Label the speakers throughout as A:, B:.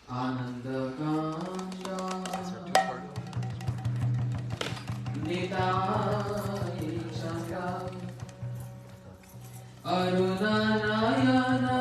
A: Anandakanda Nityānanda Arunanayana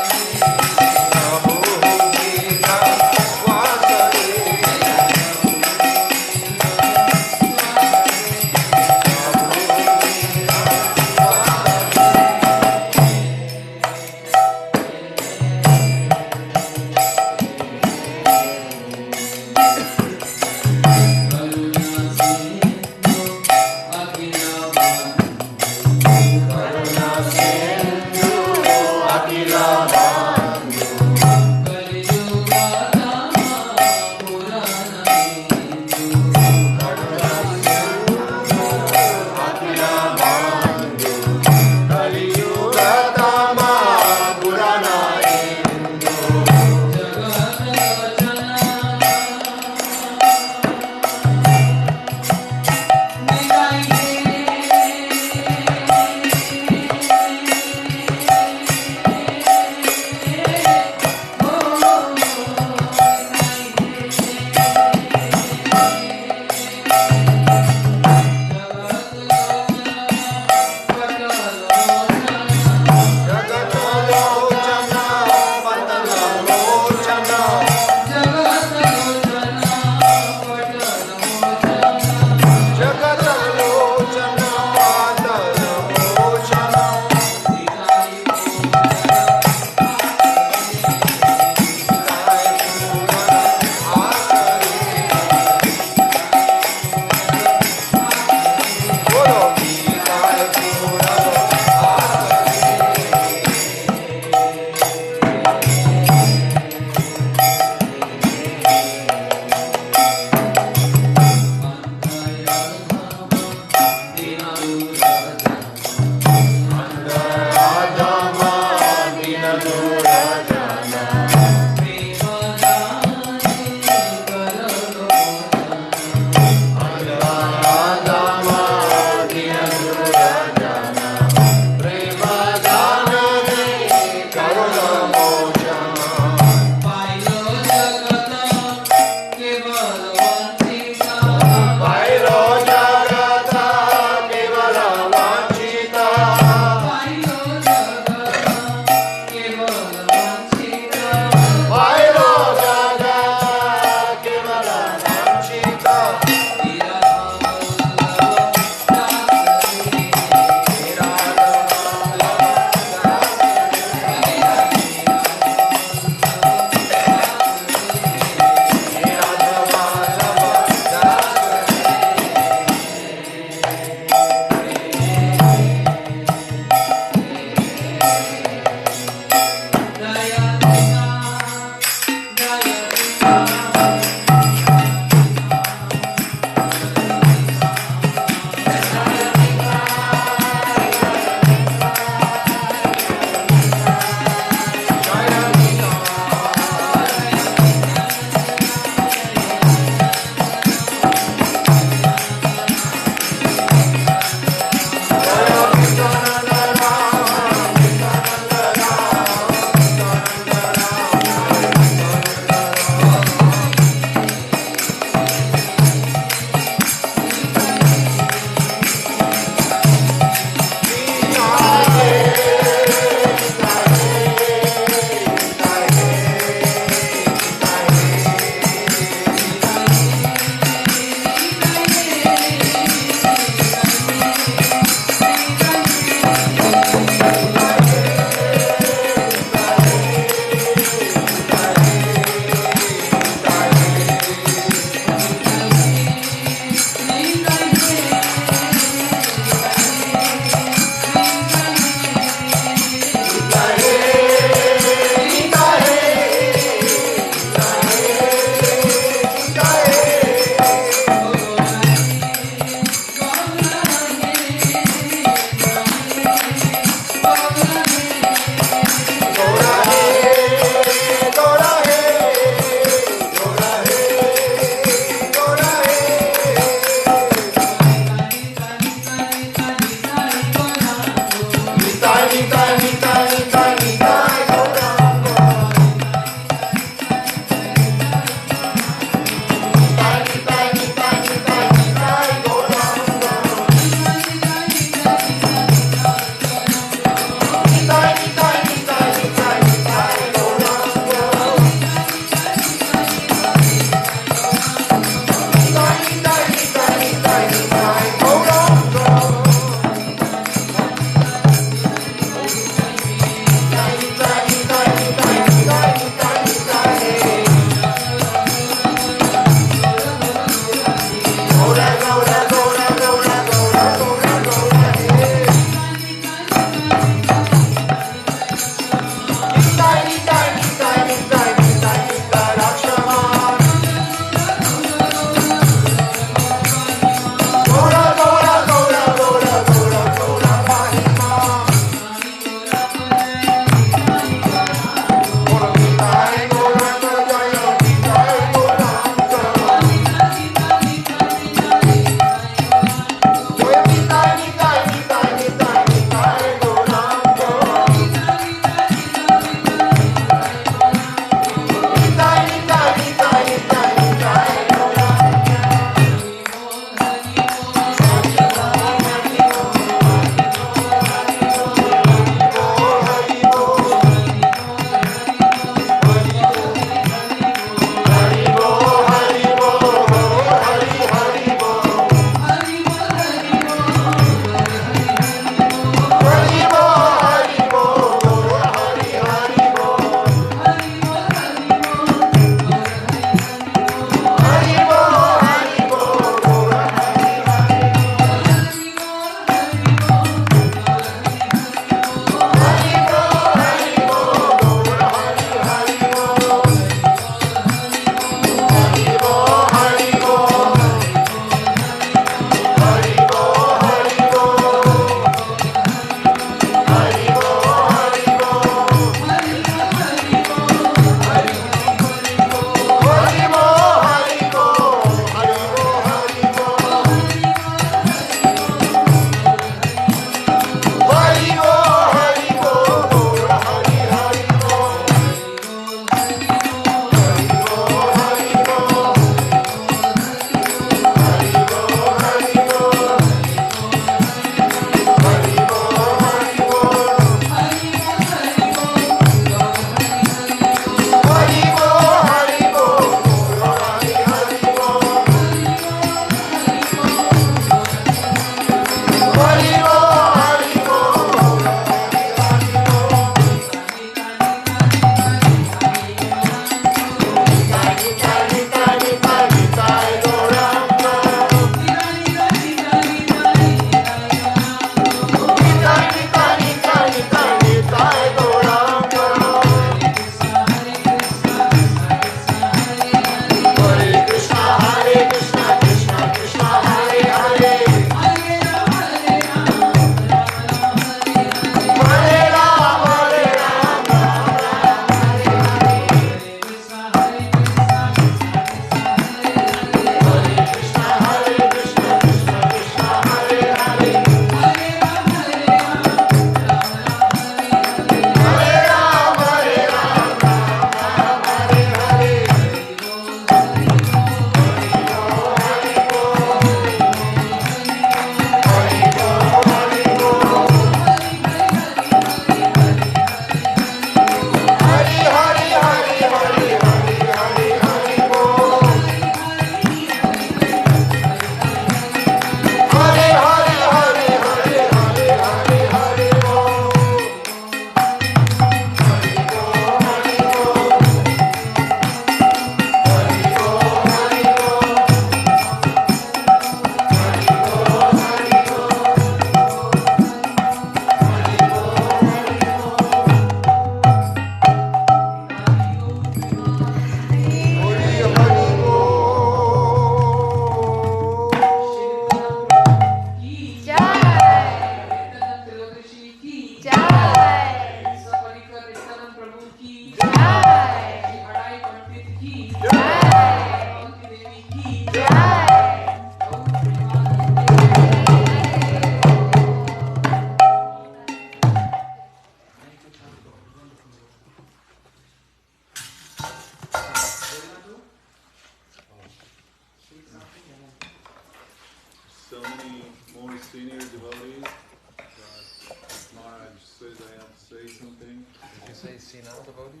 B: says I have to say something.
C: Did you say senior devotee?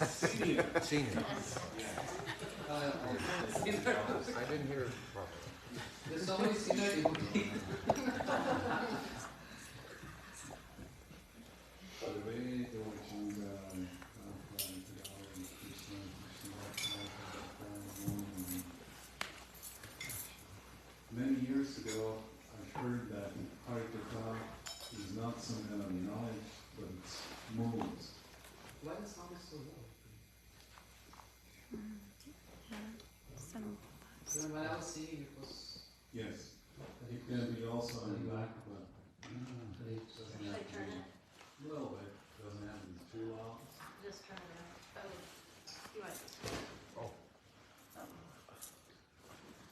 B: Senior.
C: Senior.
A: Senior.
C: I didn't hear it properly.
A: There's so many senior devotees.
B: Many years ago, I heard that Harikatha is not some kind of knowledge, but it's moods.
A: Why the sound is so low? When I was singing, it was.
B: Yes, it can be also on the back, but
A: Should
D: I turn it?
B: a little bit. Doesn't have to be too loud.
D: Just turn it out. Oh, you want this?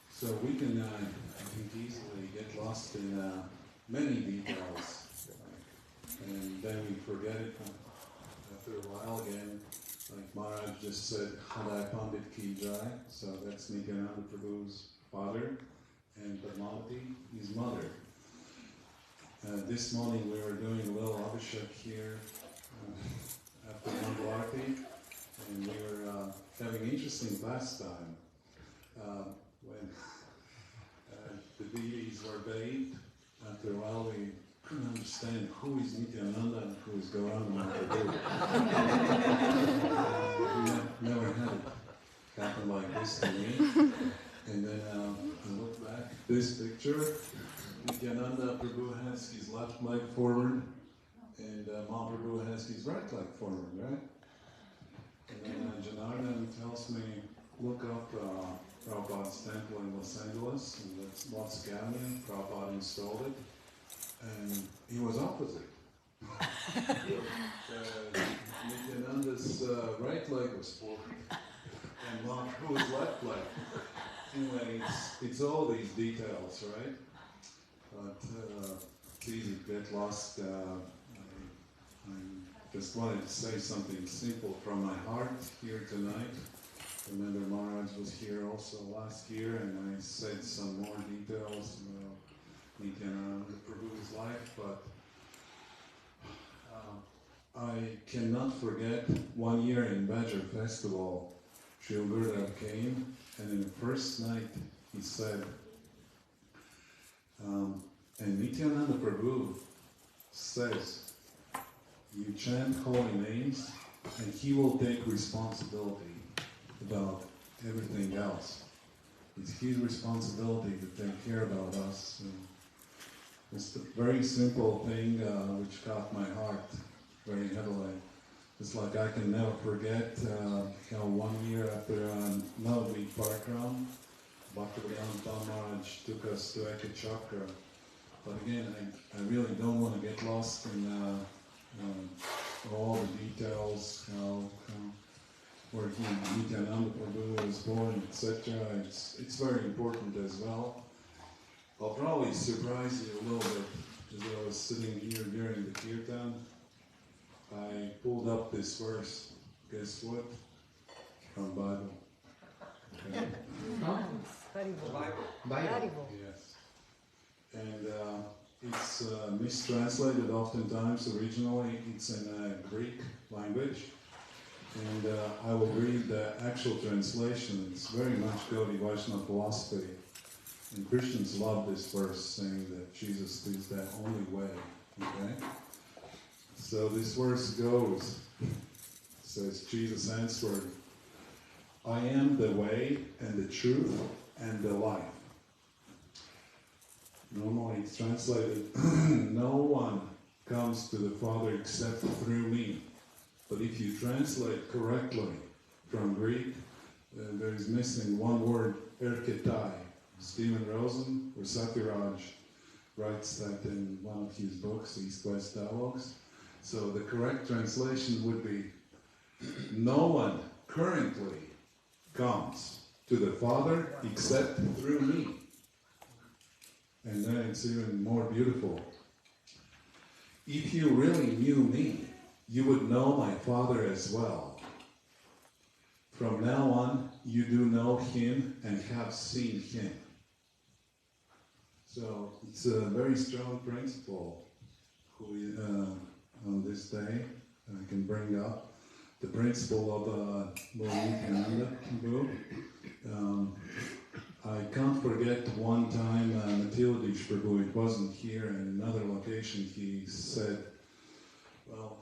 B: So we can, I think, easily get lost in many details, and then we forget it after a while again. Like Maharaj just said, Hadai Pandit Ki Jai, so that's Nityānanda Prabhu's father, and Padmavati, his mother. This morning we were doing a little Abhishek here after Mangalarti, and we were having interesting pastime. When the deities were bathed, after a while we couldn't understand who is Nityānanda and who is Gauranga Mahaprabhu. We never had it happen like this to me. And then I look back, this picture, Nityānanda Prabhu has his left leg forward, and Mahaprabhu has his right leg forward, right? And then Janardhan tells me, look up Prabhupada's temple in Los Angeles, and that's Watts Avenue. Prabhupada installed it, and he was opposite. Nityananda's right leg was forward, and Mahaprabhu's left leg. Anyway, it's all these details, right? But it's easy to get lost. I just wanted to say something simple from my heart here tonight. Remember, Maharaj was here also last year, and I said some more details about Nityānanda Prabhu's life, but I cannot forget one year in Badger Festival, Srila Gurudev came, and in the first night he said, and Nityānanda Prabhu says, you chant holy names, and he will take responsibility about everything else. It's his responsibility to take care about us. And it's a very simple thing which caught my heart very heavily. It's like I can never forget how 1 year after Navadvip Parikram, Bhaktivedanta Maharaj took us to Eka Chakra. But again, I really don't want to get lost in all the details, where Nityānanda Prabhu was born, etc. It's very important as well. I'll probably surprise you a little bit, as I was sitting here during the kirtan. I pulled up this verse. Guess what? From Bible. Okay.
A: Bible.
B: Yes. And it's mistranslated oftentimes. Originally, it's in Greek language. And I will read the actual translation. It's very much Gaudiya Vaishnava philosophy. And Christians love this verse, saying that Jesus is the only way. Okay? So this verse goes, it says, Jesus answered, I am the way and the truth and the life. Normally it's translated, no one comes to the Father except through me. But if you translate correctly from Greek, there is missing one word, erketai. Stephen Rosen, or Satyaraj, writes that in one of his books, East-West Dialogues. So the correct translation would be, no one currently comes to the Father except through me. And then it's even more beautiful. If you really knew me, you would know my Father as well. From now on, you do know him and have seen him. So it's a very strong principle day. I can bring up the principle of Lord Nityānanda Prabhu. I can't forget one time Nityānanda Prabhu, it wasn't here, in another location, he said, well,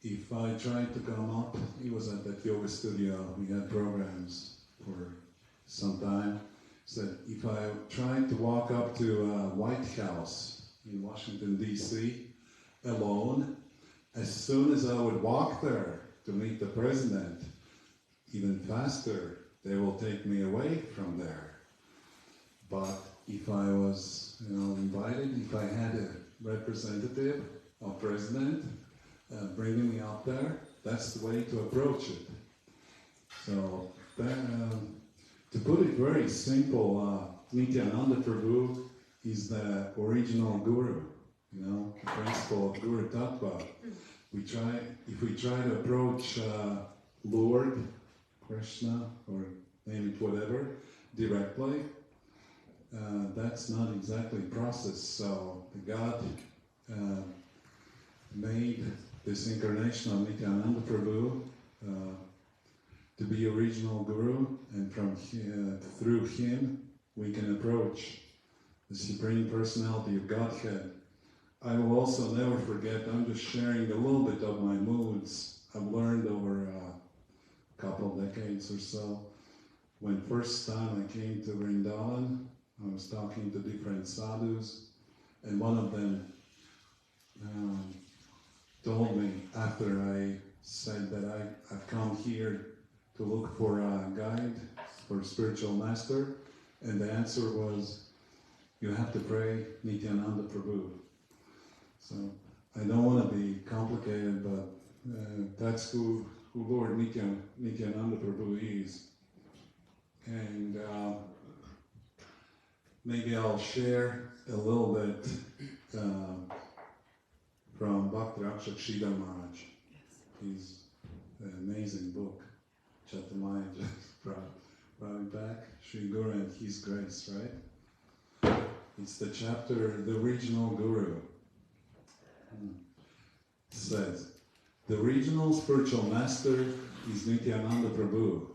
B: if I tried to come up, he was at that yoga studio, we had programs for some time, said if I tried to walk up to White House in Washington, D.C. alone, as soon as I would walk there to meet the president, even faster, they will take me away from there. But if I was, invited, if I had a representative or president bringing me up there, that's the way to approach it. So, to put it very simple, Nityānanda Prabhu is the original guru, the principle of Guru Tattva. If we try to approach Lord, Krishna, or name it whatever, directly, that's not exactly process. So God made this incarnation of Nityānanda Prabhu to be original guru, and through him we can approach the Supreme Personality of Godhead. I will also never forget, I'm just sharing a little bit of my moods I've learned over a couple of decades or so. When first time I came to Vrindavan, I was talking to different sadhus, and one of them told me, after I said that I've come here to look for a guide, for a spiritual master, and the answer was, you have to pray Nityānanda Prabhu. So I don't want to be complicated, but that's who Lord Nityānanda Prabhu is. And maybe I'll share a little bit from Bhakti Rakshak Maharaj. His amazing book, Chatamaya just brought it back, Sri Guru and His Grace, right? It's the chapter, the regional guru. It says, the regional spiritual master is Nityānanda Prabhu.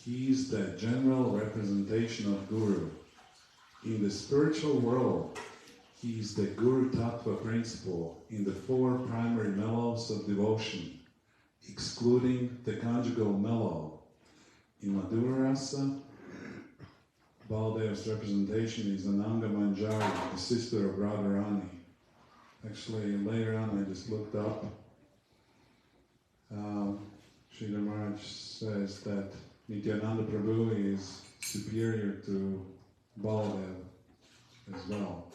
B: He is the general representation of Guru. In the spiritual world, he is the Guru Tattva principle in the four primary mellows of devotion, excluding the conjugal mellow. In Madhura Rasa, Baladeva's representation is Ananga Manjari, the sister of Radharani. Actually, later on I just looked up. Sridhar Maharaj says that Nityānanda Prabhu is superior to Baladeva as well.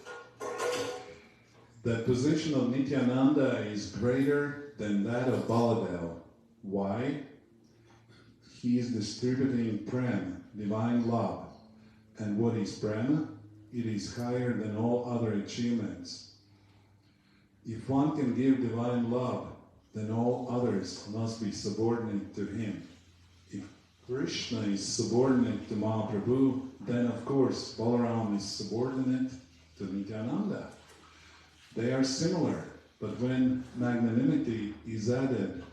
B: The position of Nityānanda is greater than that of Baladeva. Why? He is distributing prem, divine love. And what is prem? It is higher than all other achievements. If one can give divine love, then all others must be subordinate to him. If Krishna is subordinate to Mahaprabhu, then of course Balaram is subordinate to Nityānanda. They are similar, but when magnanimity is added,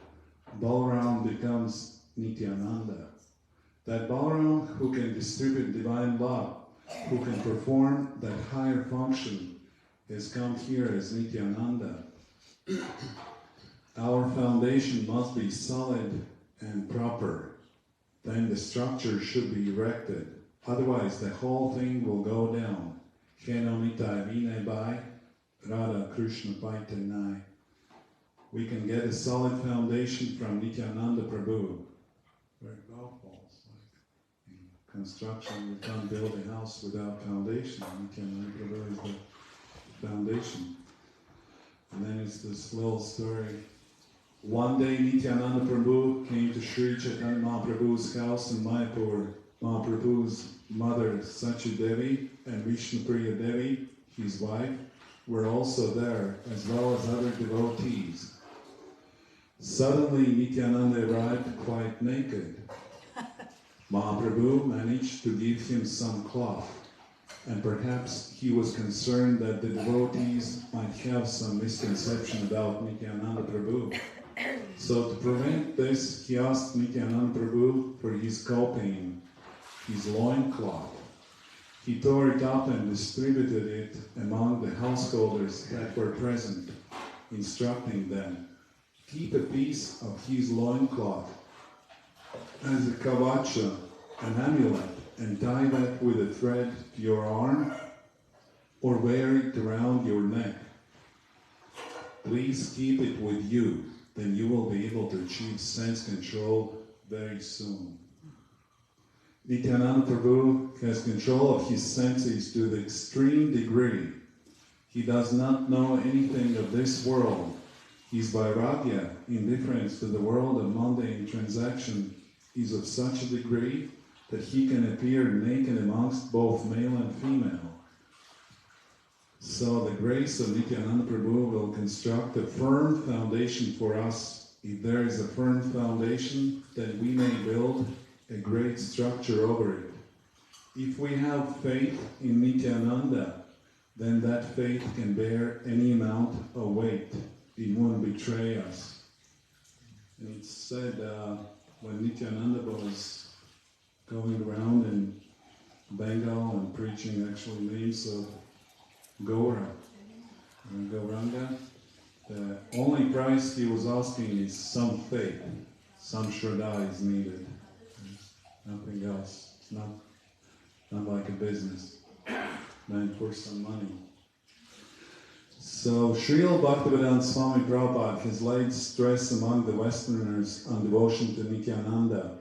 B: Balaram becomes Nityānanda. That Balaram who can distribute divine love, who can perform that higher function, has come here as Nityānanda. Our foundation must be solid and proper. Then the structure should be erected. Otherwise, the whole thing will go down. Keno Nitai Vine Bai, Radha Krishna Paitenai. We can get a solid foundation from Nityānanda Prabhu. Very powerful. It's like in construction, you can't build a house without foundation. Nityānanda Prabhu is the foundation. And then it's this little story. One day Nityānanda Prabhu came to Sri Chaitanya Mahaprabhu's house in Mayapur. Mahaprabhu's mother Sachi Devi and Vishnupriya Devi, his wife, were also there, as well as other devotees. Suddenly Nityānanda arrived quite naked. Mahaprabhu managed to give him some cloth, and perhaps he was concerned that the devotees might have some misconception about Nityānanda Prabhu. So to prevent this, he asked Nityānanda Prabhu for his coping, his loincloth. He tore it up and distributed it among the householders that were present, instructing them, keep a piece of his loincloth as a kavacha, an amulet, and tie that with a thread to your arm, or wear it around your neck. Please keep it with you, then you will be able to achieve sense control very soon. Nityānanda Prabhu has control of his senses to the extreme degree. He does not know anything of this world. His vairagya, indifference to the world of mundane transaction, is of such a degree that he can appear naked amongst both male and female. So the grace of Nityānanda Prabhu will construct a firm foundation for us. If there is a firm foundation, then we may build a great structure over it. If we have faith in Nityānanda, then that faith can bear any amount of weight. It won't betray us. And it's said when Nityānanda was going around in Bengal and preaching actually names of Gaura and Gauranga, the only price he was asking is some faith, some shraddha is needed. Nothing else. It's not like a business meant for some money. So Srila Bhaktivedanta Swami Prabhupada has laid stress among the Westerners on devotion to Nityānanda.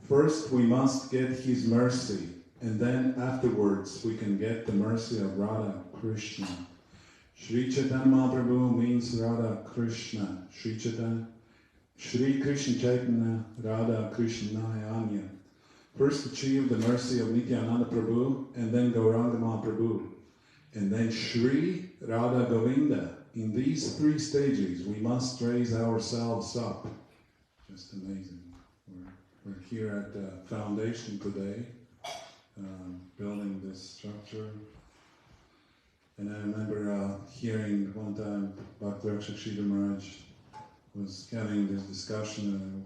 B: First we must get his mercy, and then afterwards we can get the mercy of Radha Krishna. Sri Chaitanya Mahaprabhu means Radha Krishna. Sri Krishna Chaitanya Radha Krishna Anya. First achieve the mercy of Nityānanda Prabhu, and then Gauranga Mahaprabhu, and then Shri Radha Govinda. In these three stages, we must raise ourselves up. Just amazing. We're here at the foundation today, building this structure. And I remember hearing one time Bhakti Rakshak Maharaj was having this discussion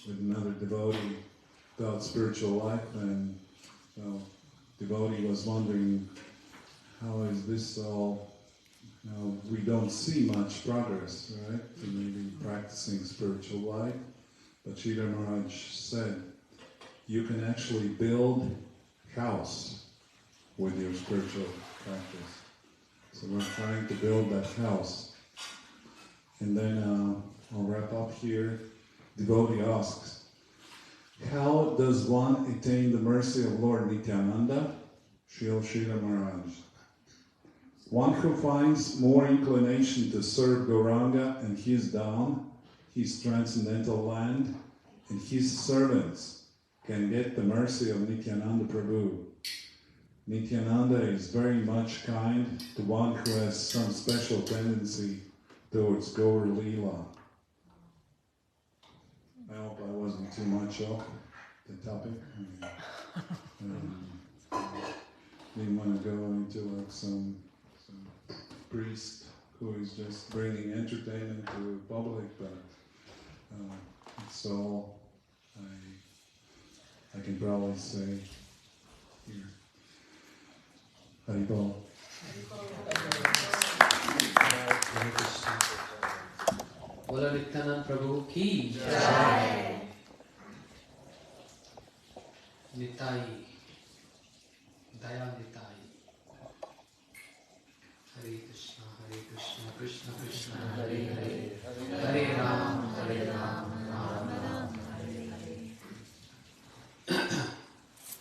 B: with another devotee about spiritual life, and devotee was wondering, how is this all, we don't see much progress, right, in maybe practicing spiritual life. But Sridhar Maharaj said, you can actually build house with your spiritual practice. So we're trying to build that house. And then I'll wrap up here. Devotee asks, how does one attain the mercy of Lord Nityānanda? Srila Maharaj. One who finds more inclination to serve Gauranga and his Dham, his transcendental land, and his servants can get the mercy of Nityānanda Prabhu. Nityānanda is very much kind to one who has some special tendency towards Gaur Leela. I hope I wasn't too much off the topic. Didn't want to go into like some priest who is just bringing entertainment to the public, but it's all I can probably say here. Haribol.
A: बोलो नित्यानंद प्रभु की
D: Jai.
A: Nitai Daya Nitai Hare Krishna Krishna Krishna Hare Hare Hare Ram Ram Ram Hare Hare.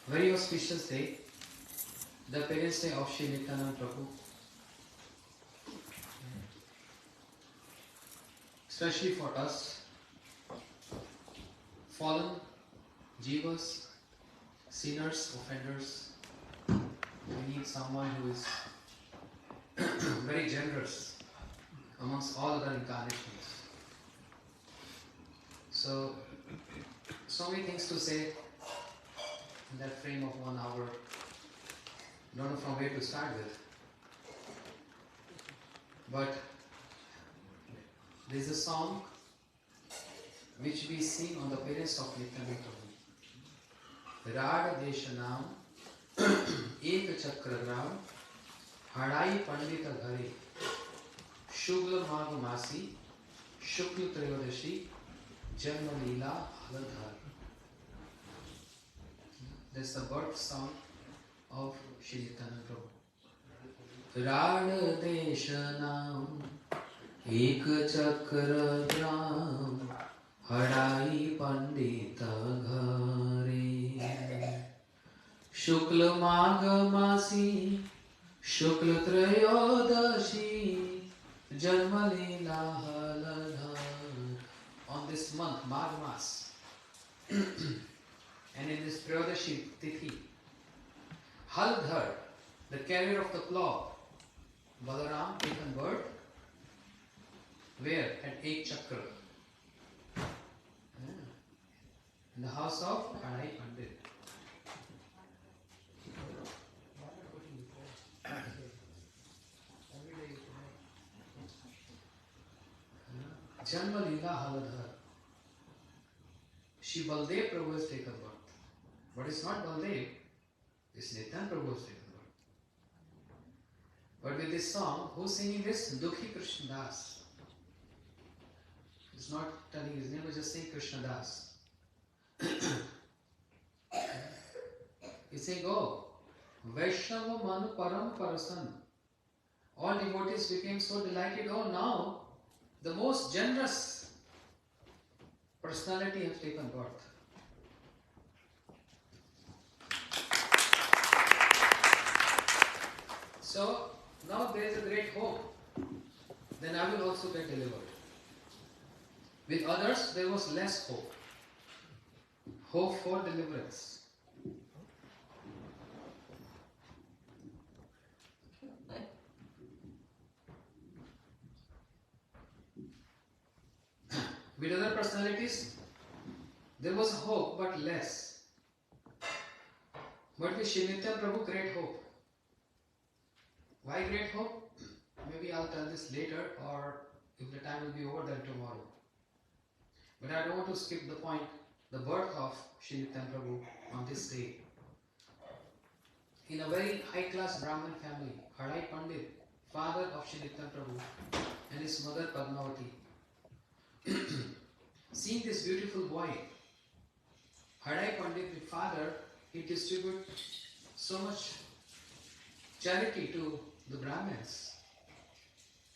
A: Very auspicious day, the Parents' Day of Sri Nityānanda Prabhu. Especially for us, fallen jivas, sinners, offenders, we need someone who is very generous amongst all other incarnations. So many things to say in that frame of 1 hour. don't know from where to start with. But there is a song which we sing on the parents of Nityānanda. Rāda Deshanam Ek Chakragram Hadai Pandita Ghare Shugla Magumasi Shukla Trayodaśī Janma Leela Haladhar. That's the birth song of Shri Nityānanda Prabhu. Rāda Deshanam Ek Chakragram Hadai Pandita Ghare Shukla Maghamasi Shukla Trayodaśī Janma Leela Haladhar. On this month, Magh Mas, and in this Trayodaśī Tithi, Haladhar, the carrier of the plough, Balaram taken birth, where? At Ek Chakra. In the house of Hadai Pandit. Janma Leela Haladhar. Shri Baldev Prabhu has taken birth. But it's not Baldev, it's Nityānanda Prabhu has taken birth. But with this song, who's singing this? Dukhi Krishna Das. He's not telling his name, but just saying Krishna Das. He's saying, oh, Vaishnava Manu Param Parasan. All devotees became so delighted. Oh, now the most generous personality has taken birth. So now there is a great hope. Then I will also get delivered. With others, there was less hope. Hope for deliverance. With other personalities, there was hope but less. But with Shri Nityānanda Prabhu, great hope. Why great hope? Maybe I'll tell this later, or if the time will be over, then tomorrow. But I don't want to skip the point, the birth of Shri Nityānanda Prabhu on this day. In a very high-class Brahmin family, Hadai Pandit, father of Shri Nityānanda Prabhu, and his mother Padmavati. Seeing this beautiful boy, Hadai Pandit, the father, he distributed so much charity to the Brahmins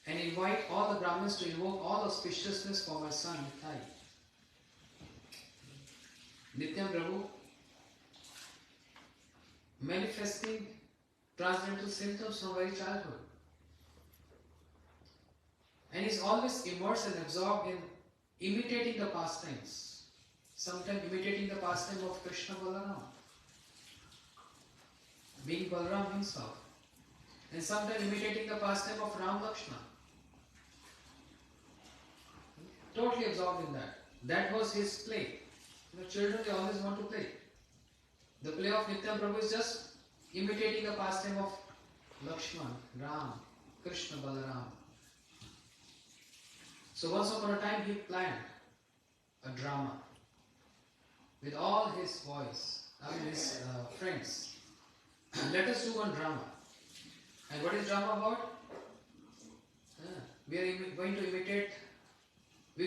A: and invite all the Brahmins to invoke all auspiciousness for my son Nityānanda. Nityānanda Prabhu manifesting transcendental symptoms from very childhood. And he's always immersed and absorbed in imitating the pastimes. Sometimes imitating the pastime of Krishna Balaram, being Balaram himself. And sometimes imitating the pastime of Ram Lakshmana. Totally absorbed in that. That was his play. You know, children, they always want to play. The play of Nityānanda Prabhu is just imitating the pastime of Lakshmana, Ram, Krishna, Balaram. So once upon a time he planned a drama with all his boys, his friends. Let us do one drama. And what is drama about? We are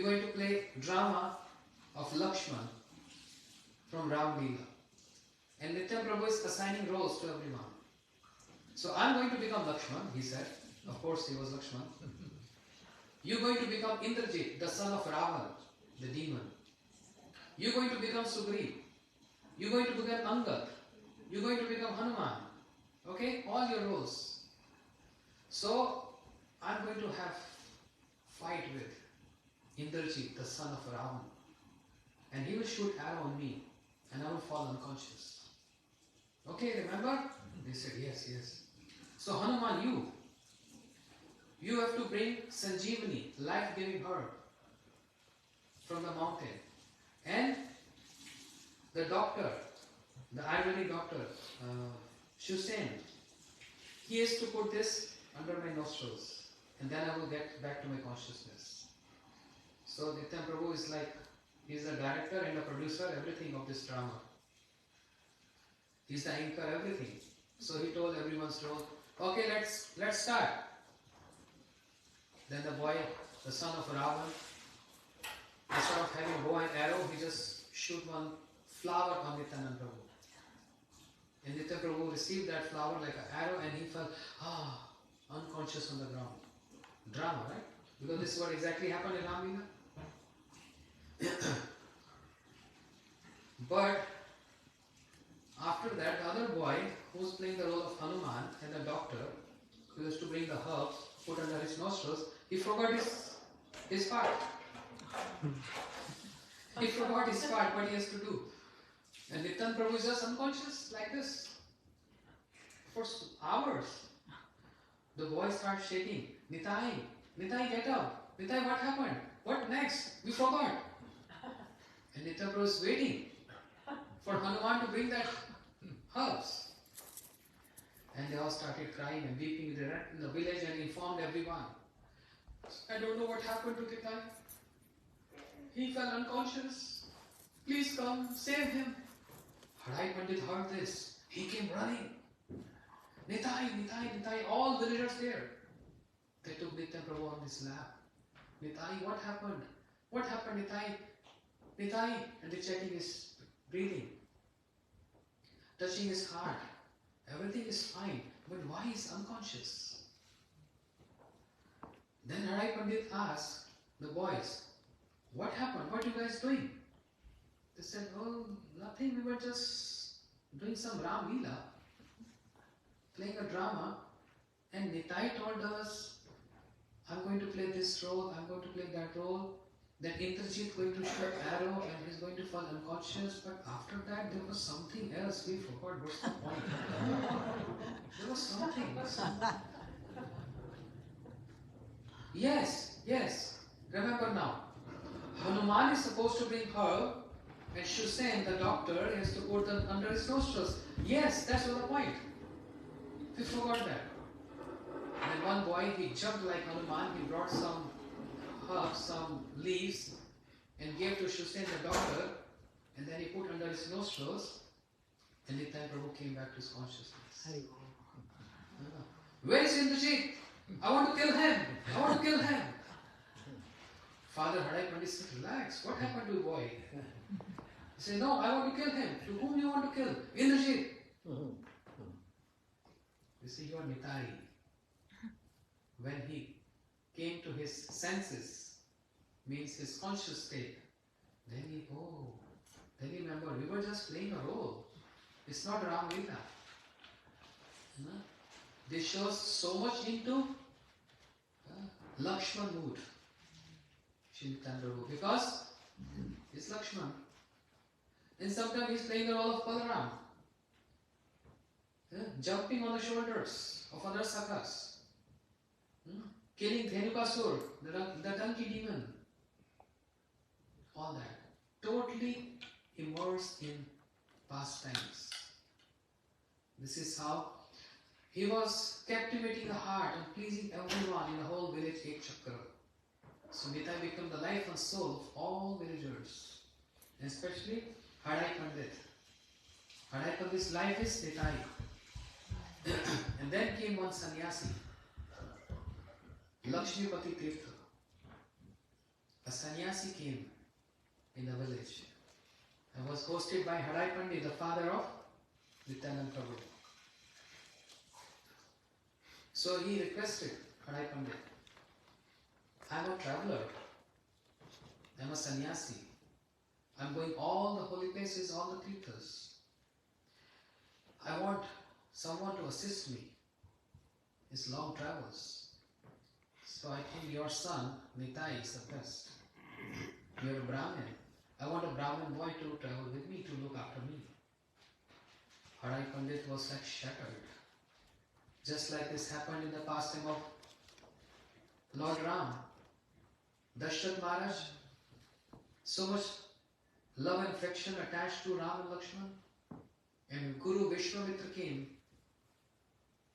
A: going to play drama of Lakshman from Ram Leela. And Nityānanda Prabhu is assigning roles to everyone. So I am going to become Lakshman, he said. Of course he was Lakshman. You are going to become Indrajit, the son of Ravan, the demon. You are going to become Sugriv. You are going to become Angad. You are going to become Hanuman. Okay? All your roles. So, I am going to have fight with Indrajit, the son of Ravan. And he will shoot arrow on me and I will fall unconscious. Okay, remember? They said, yes, yes. So Hanuman, you have to bring Sanjeevani, life-giving herb, from the mountain. And the doctor, the Ayurvedic doctor, Shusen, he has to put this under my nostrils, and then I will get back to my consciousness. So Nityānanda Prabhu is like, he's the director and the producer, everything of this drama. He's the anchor, everything. So he told everyone's role, okay, let's start. Then the boy, the son of Ravan, instead of having bow and arrow, he just shoot one flower on Nityānanda Prabhu. And Nityānanda Prabhu received that flower like an arrow, and he fell unconscious on the ground. Drama, right? Because this is what exactly happened in Ramlila. But after that, the other boy who was playing the role of Hanuman and the doctor who used to bring the herbs, put under his nostrils, he forgot his part. He forgot his part, what he has to do. And Nityānanda Prabhu is just unconscious like this for hours. The boy starts shaking. Nitai, get up. Nitai, what happened? What next? We forgot. And Nityānanda Prabhu is waiting for Hanuman to bring that herbs. And they all started crying and weeping in the village and informed everyone. I don't know what happened to Nitai. He fell unconscious. Please come, save him. Harai Pandit heard this. He came running. Nitai, all villagers there. They took Nityānanda Prabhu on his lap. Nitai, what happened? What happened, Nitai? And they're checking his breathing, touching his heart. Everything is fine, but why is unconscious? Then Harai Pandit asked the boys, what happened? What are you guys doing? They said, oh, nothing, we were just doing some Ram Leela, playing a drama, and Nitai told us, I'm going to play this role, I'm going to play that role, then Indrajit is going to shoot arrow and he's going to fall unconscious, but after that there was something else, we forgot what's the point. There was something. Yes, remember now, Hanuman is supposed to bring herb, and Shusen, the doctor, has to put them under his nostrils. Yes, that's the point. We forgot that. And one boy, he jumped like Hanuman, he brought some herbs, some leaves, and gave to Shusen, the doctor, and then he put under his nostrils, and Nityānanda Prabhu came back to his consciousness. Where is Indrajit? I want to kill him. Father Harai Pandit said, relax, what happened to the boy? He said, no, I want to kill him. To whom you want to kill? Indrajit. You see, you are Nitai. When he came to his senses, means his conscious state, then he remembered, we were just playing a role. It's not Ram Leela. This shows so much into Lakshman mood. Because he's Lakshman. And sometimes he's playing the role of Balaram. Jumping on the shoulders of other sakhas. Killing Dhenukasur, the donkey demon. All that. Totally immersed in pastimes. This is how he was captivating the heart and pleasing everyone in the whole village Ek Chakra. So Nitai became the life and soul of all villagers, and especially Harai Pandit. Harai Pandit's life is Nitai. And then came one sannyasi, Lakshmipati Tirtha. A sannyasi came in the village and was hosted by Harai Pandit, the father of Nityānanda Prabhu. So he requested Harai Pandit, I'm a traveler, I'm a sannyasi, I'm going all the holy places, all the tirthas. I want someone to assist me. It's long travels. So I think your son, Nitai, is the best. You're a Brahmin. I want a Brahmin boy to travel with me, to look after me. Harai Pandit was like shattered. Just like this happened in the past time of Lord Ram. Dashrath Maharaj, so much love and affection attached to Ram and Lakshman. And Guru Vishwamitra came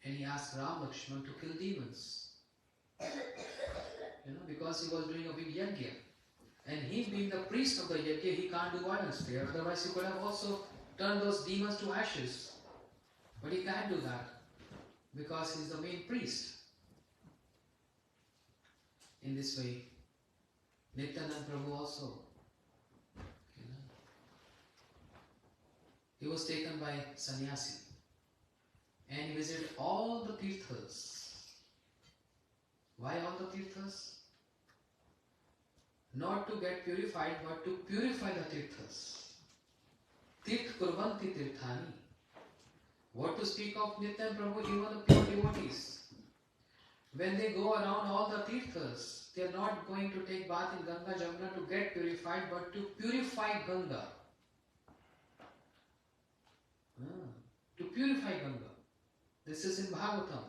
A: and he asked Ram Lakshman to kill demons. Because he was doing a big yajna. And he being the priest of the yajna, he can't do violence there. Otherwise he could have also turned those demons to ashes. But he can't do that because he's the main priest. In this way, Nityānanda Prabhu also, he was taken by sannyasi and he visited all the tirthas. Why all the tirthas? Not to get purified, but to purify the tirthas. Tirth kurvanti tirthani. What to speak of Nityānanda Prabhu, even the pure devotees. When they go around all the tirthas, they are not going to take bath in Ganga Jamuna to get purified, but to purify Ganga. To purify Ganga. This is in Bhagavatam.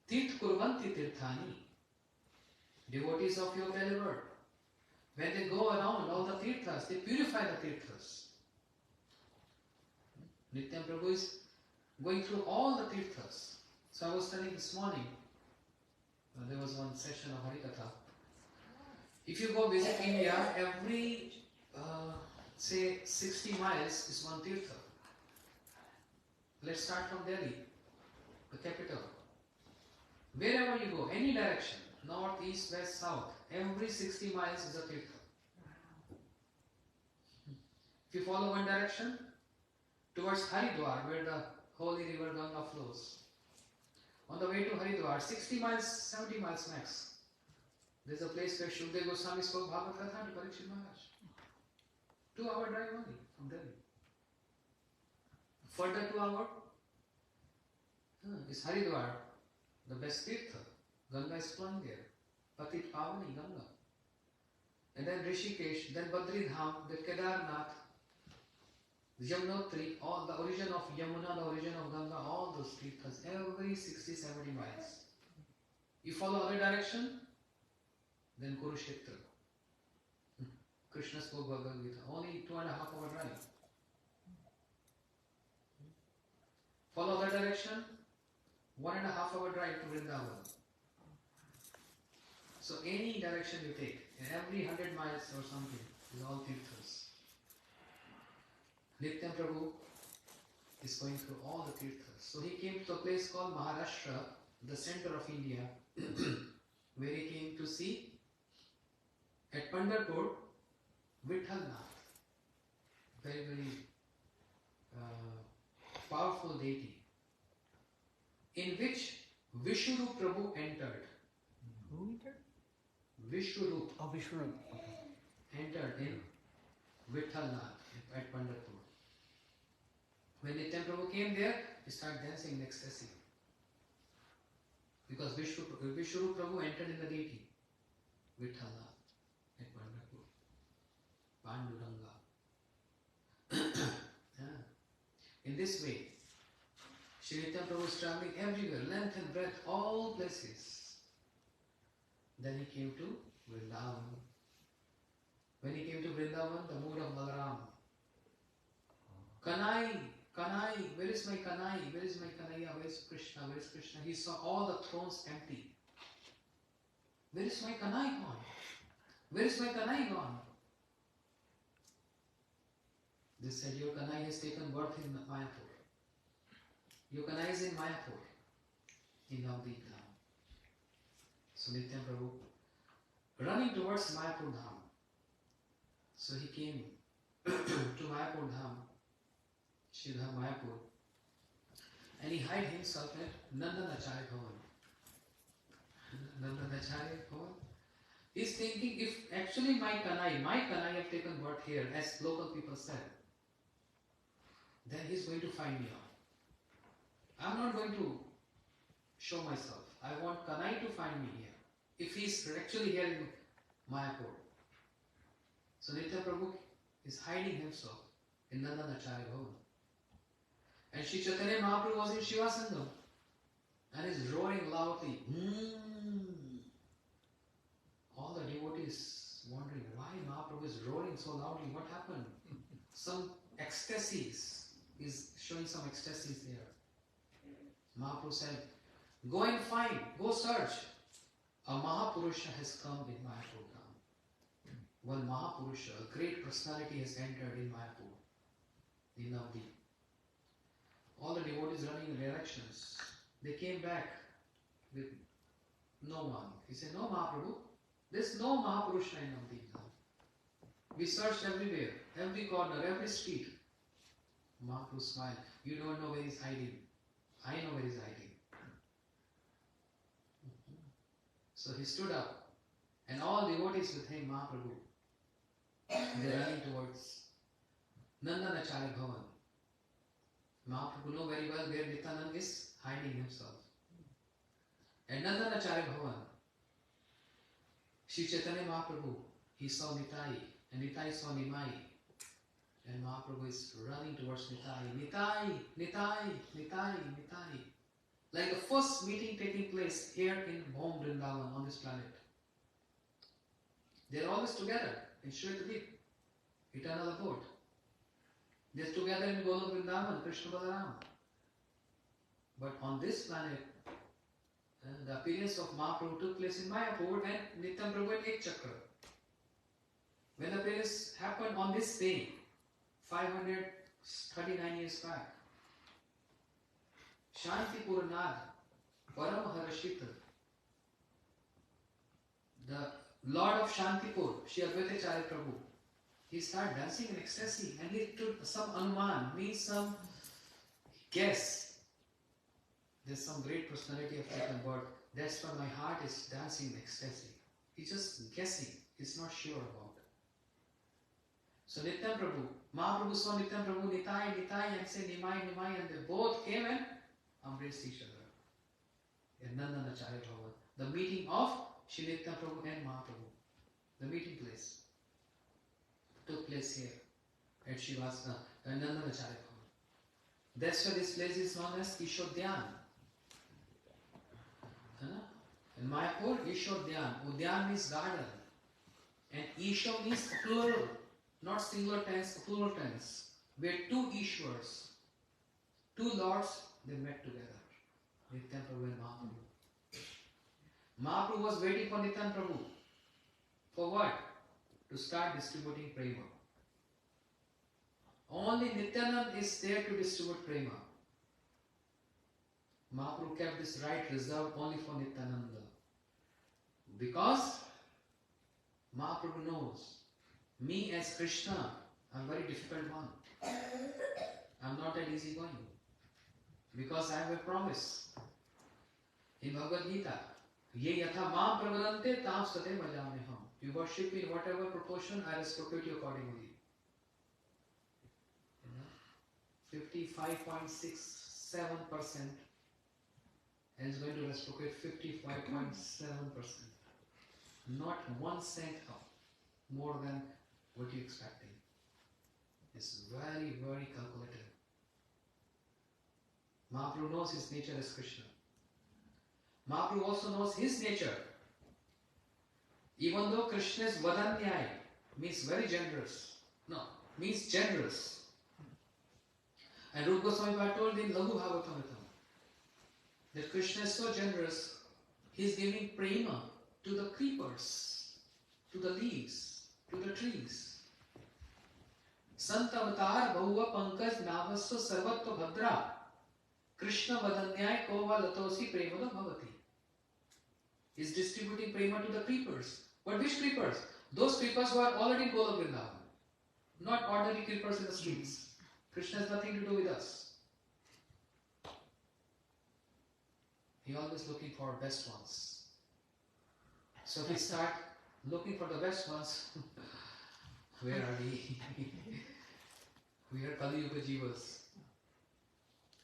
A: Tirth kurvanti tirthani. Devotees of your delivered. When they go around all the tirthas, they purify the tirthas. Nityānanda Prabhu is going through all the tirthas. So I was telling this morning, there was one session of Harikatha. If you go visit India, every say 60 miles is one tirtha. Let's start from Delhi, the capital. Wherever you go, any direction, north, east, west, south, every 60 miles is a tirtha. If you follow one direction, towards Haridwar, where the holy river Ganga flows. On the way to Haridwar, 60 miles, 70 miles max. There's a place where Shukdev Goswami spoke Bhagavad Gita to Parikshit Maharaj. 2-hour drive only from Delhi. Further 2 hours is Haridwar, the best tirtha. Ganga is flowing there. Patit Pavani, Ganga. And then Rishikesh, then Badridham, then Kedarnath, Yamunotri, all the origin of Yamuna, the origin of Ganga, all those tirthas, every 60-70 miles. You follow other direction, then Kurukshetra. Krishna spoke Bhagavad Gita, only 2.5 hour drive. Follow other direction, 1.5 hour drive to Vrindavan. So any direction you take, every 100 miles or something, is all tirthas. Nityānanda Prabhu is going through all the tirthas. So he came to a place called Maharashtra, the center of India, where he came to see at Pandharpur, Vithalnath, very, very powerful deity, in which Vishnu Prabhu entered.
E: Who entered?
A: Vishnu
E: Oh, Vishnu.
A: entered in Vithalnath at Pandharpur. When Nityānanda Prabhu came there, he started dancing in ecstasy. Because Vishnu Prabhu entered in the deity, Vithalnath at Pandharpur. Panduranga. In this way, Sri Nityānanda Prabhu was traveling everywhere, length and breadth, all places. Then he came to Vrindavan. When he came to Vrindavan, the mood of Balaram. Kanai, Kanai, where is my Kanai? Where is my Kanaya? Where is Krishna? Where is Krishna? He saw all the thrones empty. Where is my Kanai gone? Where is my Kanai gone? They said, your Kanai has taken birth in Mayapur. Your Kanai is in Mayapur, in Navdeep Dham. So Nityānanda Prabhu, running towards Mayapur Dham. So he came to Mayapur Dham, Shridham Mayapur, and he hid himself at Nandanacharya Bhavan. Nandanacharya Bhavan. He's thinking, if actually my Kanai have taken birth here, as local people said, then he's going to find me out. I'm not going to show myself. I want Kanai to find me here. If he's actually here in Mayapur. So Nityānanda Prabhu is hiding himself in Nandanacharya Bhavan. And Sri Chaitanya Mahaprabhu was in Shivasangam and is roaring loudly. All the devotees wondering why Mahaprabhu is roaring so loudly. What happened? Some ecstasies He's showing some ecstasies there. Mahaprabhu said, go and find, go search. A Mahapurusha has come in Mayapur now. One Mahapurusha, a great personality has entered in Mayapur, in Navdeep. All the devotees running in directions. They came back with no one. He said, no Mahaprabhu, there's no Mahapurusha in Navdeep now. We searched everywhere, every corner, every street. Mahaprabhu smiled. You don't know where he's hiding. I know where he's hiding. So he stood up, and all devotees with him, Mahaprabhu, they're running towards Nandanacharya Bhavan. Mahaprabhu know very well where Nityānanda is hiding himself. At Nandanacharya Bhavan, Sri Chaitanya Mahaprabhu, he saw Nitai, and Nitai saw Nimai. And Mahaprabhu is running towards Nitai. Nitai, Nitai, Nitai, Nitai. Like the first meeting taking place here in Bhom Vrindavan on this planet. They are always together in Shvetadip, eternal abode. They are together in Golok Vrindavan, Krishna Balaram. But on this planet, the appearance of Mahaprabhu took place in Mayapur and Nityam Prabhu in Ek Chakra. When the appearance happened on this day, 539 years back, Shantipur Nad, Param Harashita, the Lord of Shantipur, Shri Advaitacharya Prabhu, he started dancing in ecstasy and he took some anuman, means some guess. There's some great personality of taken birth. That's why my heart is dancing in ecstasy. He's just guessing. He's not sure about it. So Nityam Prabhu, Mahaprabhu saw Nityam Prabhu, Nitai, Nitai, and said Nimai, Nimai, and they both came and embraced each other. In Nandanacharya Bhavan. The meeting of Shri Nityam Prabhu and Mahaprabhu. The meeting place took place here at Shivasana, Nandanacharya Bhavan. That's why this place is known as Ishodyan. In Mayapur, Ishodyan. Udyan means garden. And Isho means plural, not singular tense, plural tense. Where two Ishwars, two lords, they met together. Nityam Prabhu and Mahaprabhu. Mahaprabhu was waiting for Nityam Prabhu. For what? To start distributing prema. Only Nityānanda is there to distribute prema. Mahaprabhu kept this right reserved only for Nityānanda. Because Mahaprabhu knows, me as Krishna, I'm a very difficult one. I'm not that easy going. Because I have a promise. In Bhagavad Gita, Ye yatha maam pravarante tam sate majameham. You worship me in whatever proportion, I reciprocate you accordingly. 55.67% and is going to reciprocate 55.7%. Not 1 cent up more than what you're expecting. It's very, very calculated. Mahaprabhu knows his nature as Krishna. Mahaprabhu also knows his nature. Even though Krishna is Vadanyaya, means very generous. No, means generous. And Rupa Goswami told in Laghu Bhagavatamritam that Krishna is so generous, he is giving prema to the creepers, to the leaves, to the trees. Sant avatar bahuva pankaj navasya sarvatva bhadra Krishna vadanyaya kova latosi premada bhavati. He is distributing prema to the creepers. But which creepers? Those creepers who are already in Golok Vrindavan. Not ordinary creepers in the streets. Krishna has nothing to do with us. He always looking for best ones. So we start looking for the best ones. Where are we? We are Kali Yuga Jivas.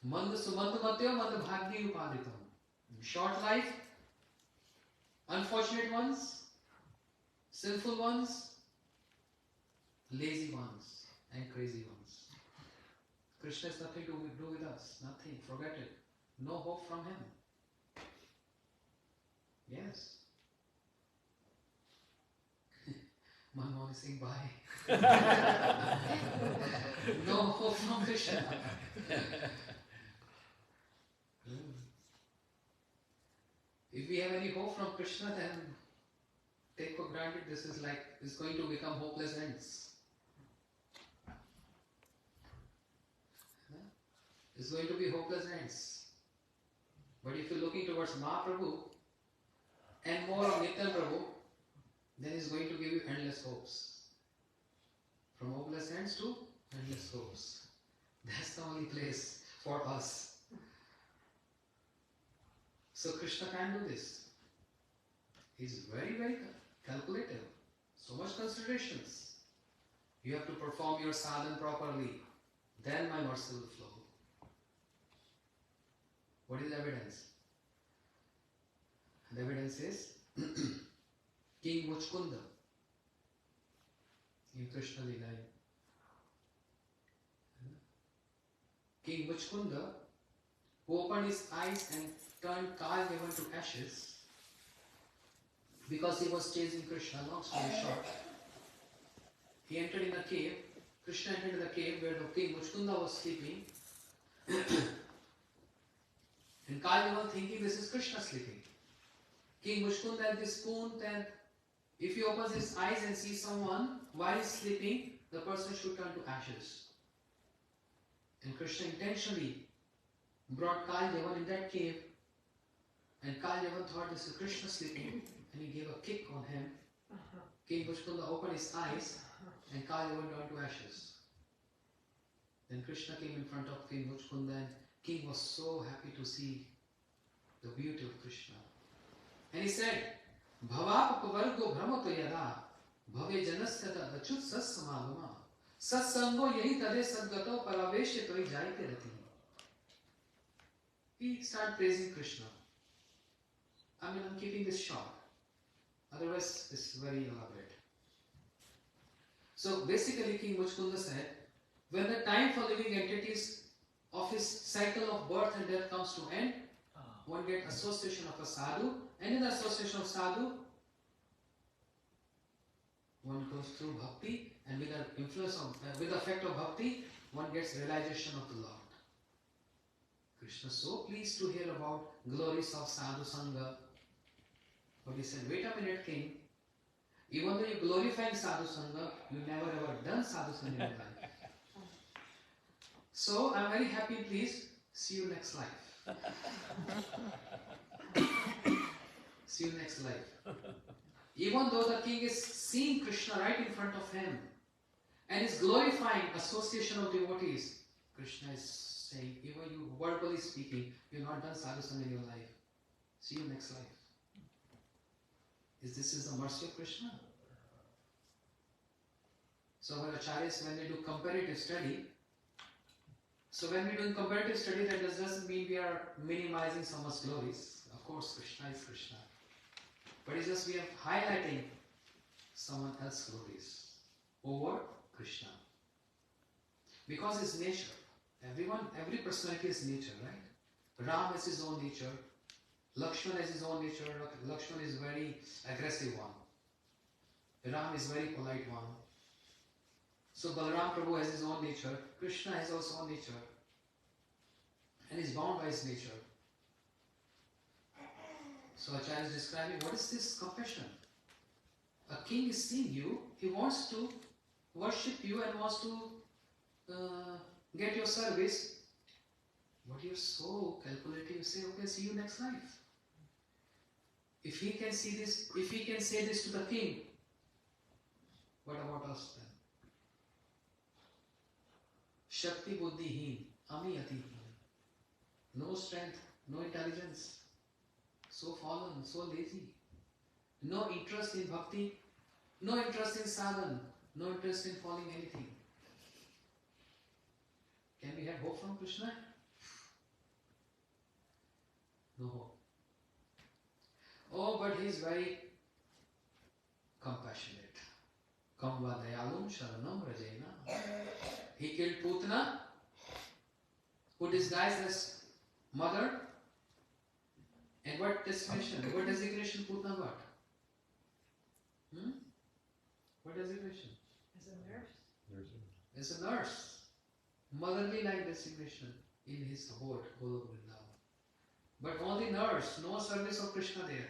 A: Manda sumanda matya manda bhagya upaditam. Short life, unfortunate ones, sinful ones, lazy ones, and crazy ones. Krishna has nothing to do with us. Nothing. Forget it. No hope from him. Yes. Manmohan is saying bye. No hope from Krishna. If we have any hope from Krishna, then take for granted this is going to become hopeless ends. It's going to be hopeless ends. But if you're looking towards Mahaprabhu and more of Nityānanda Prabhu, then he's going to give you endless hopes. From hopeless ends to endless hopes. That's the only place for us. So Krishna can do this. He's very, very calculative. So much considerations. You have to perform your sadhana properly. Then my mercy will flow. What is the evidence? The evidence is King Muchkunda in Krishna Leela. King Muchkunda, who opened his eyes and turned Kalyavan to ashes because he was chasing Krishna, long story short. He entered in a cave. Krishna entered in the cave where the King Muchkunda was sleeping. And Kalyavan thinking this is Krishna sleeping. King Muchkunda had this spoon that if he opens his eyes and sees someone while he's sleeping, the person should turn to ashes. And Krishna intentionally brought Kalyavan in that cave, and Kalyavan thought this is Krishna sleeping, and he gave a kick on him. King Muchkunda opened his eyes, and Kalyavan turned to ashes. Then Krishna came in front of King Muchkunda, and King was so happy to see the beauty of Krishna. And he said, Bhavap pavargo brahmato yada bhave janasya achut sassamagama satsango yahi tade sadgato paraveshe toi jaite rati. He started praising Krishna. I'm keeping this short. Otherwise, it's very elaborate. So basically, King Muchkunda said, when the time for living entities of his cycle of birth and death comes to end, one gets association of a sadhu, and in the association of sadhu, one goes through bhakti, and with the influence of, with the effect of bhakti, one gets realization of the Lord. Krishna is so pleased to hear about glories of sadhu sangha. But he said, wait a minute, king. Even though you glorify sadhu sangha, you never ever done sadhu sangha in your life. So I'm very happy, please. See you next life. See you next life. Even though the king is seeing Krishna right in front of him and is glorifying association of devotees, Krishna is saying, even you verbally speaking, you've not done sadhu sangha in your life. See you next life. This is the mercy of Krishna. So when acharyas, when they do comparative study, so when we do comparative study, that doesn't mean we are minimizing someone's glories. Of course, Krishna is Krishna. But it's just we are highlighting someone else's glories over Krishna. Because it's nature. Every personality is nature, right? Ram has his own nature. Lakshman has his own nature. Lakshman is very aggressive one. Ram is very polite one. So Balaram Prabhu has his own nature. Krishna has also own nature. And is bound by his nature. So Acharya is describing what is this compassion. A king is seeing you, he wants to worship you and wants to get your service. But you're so calculative, you say, okay, see you next life. If he can see this, if he can say this to the king, what about us then? Shakti buddhihin, amiyatihin. No strength, no intelligence. So fallen, so lazy. No interest in bhakti, no interest in sadhana, no interest in following anything. Can we have hope from Krishna? No hope. Oh, but he is very compassionate. Kamva dayalum sharanam rajena. He killed Putana, who disguised as mother. And what designation Putana got? What designation?
D: As a nurse.
A: As a nurse. Motherly like designation in his abode, Golok Vrindavan. But only nurse, no service of Krishna there.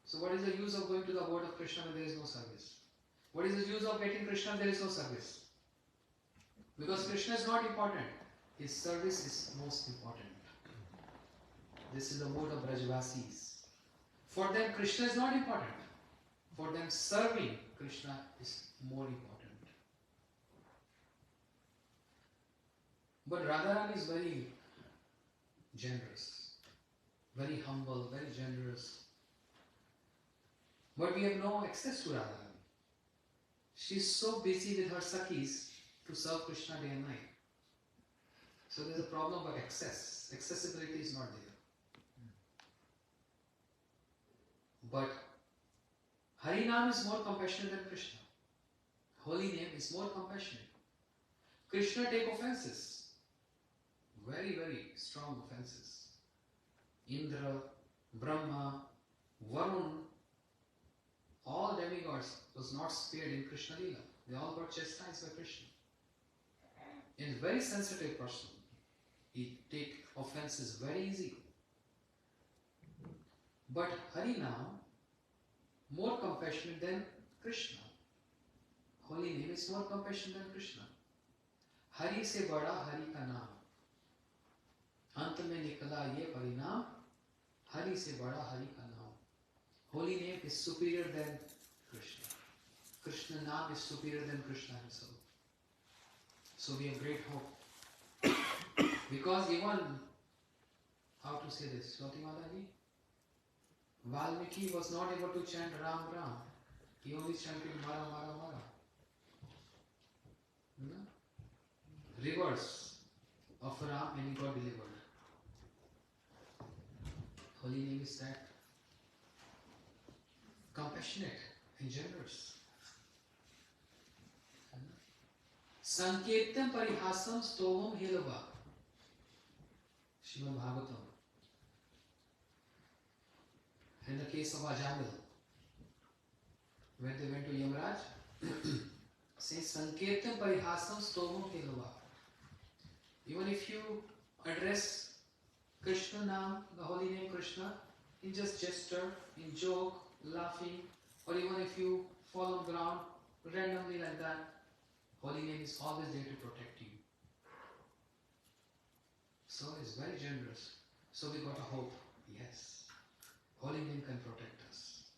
A: So what is the use of going to the abode of Krishna when there is no service? What is the use of getting Krishna, there is no service? Because Krishna is not important. His service is most important. This is the mode of Brajvasis. For them, Krishna is not important. For them, serving Krishna is more important. But Radharani is very generous, very humble, very generous. But we have no access to Radharani. She is so busy with her Sakhis to serve Krishna day and night. So there is a problem of access. Accessibility is not there. But Harinam is more compassionate than Krishna. Holy name is more compassionate. Krishna take offenses. Very, very strong offenses. Indra, Brahma, Varun, all demigods was not spared in Krishna Lila. They all got chastised by Krishna. And very sensitive person. He take offenses very easily. But Harinam, more compassionate than Krishna. Holy name is more compassionate than Krishna. Hari se bada Hari ka naam. अंत में निकला ये परिणाम हरि से बड़ा हरि का नाम. Holy name is superior than Krishna. Krishna Naam is superior than Krishna himself. So we have great hope. Because even, how to say this, Swati Mataji? Valmiki was not able to chant Ram Ram. He only chanted Mara Mara Mara. Rivers of Ram and he got delivered. Holy name is that compassionate and generous. Sankirtam parihasam stovam hilava. Srimad Bhagavatam. In the case of Ajamil, when they went to Yamraj, says Sankirtam parihasam stovam hilava. Even if you address Krishna Naam, the holy name Krishna, in just gesture, in joke, laughing, or even if you fall on ground randomly like that, holy name is always there to protect you. So it's very generous. So we got a hope. Yes, holy name can protect us.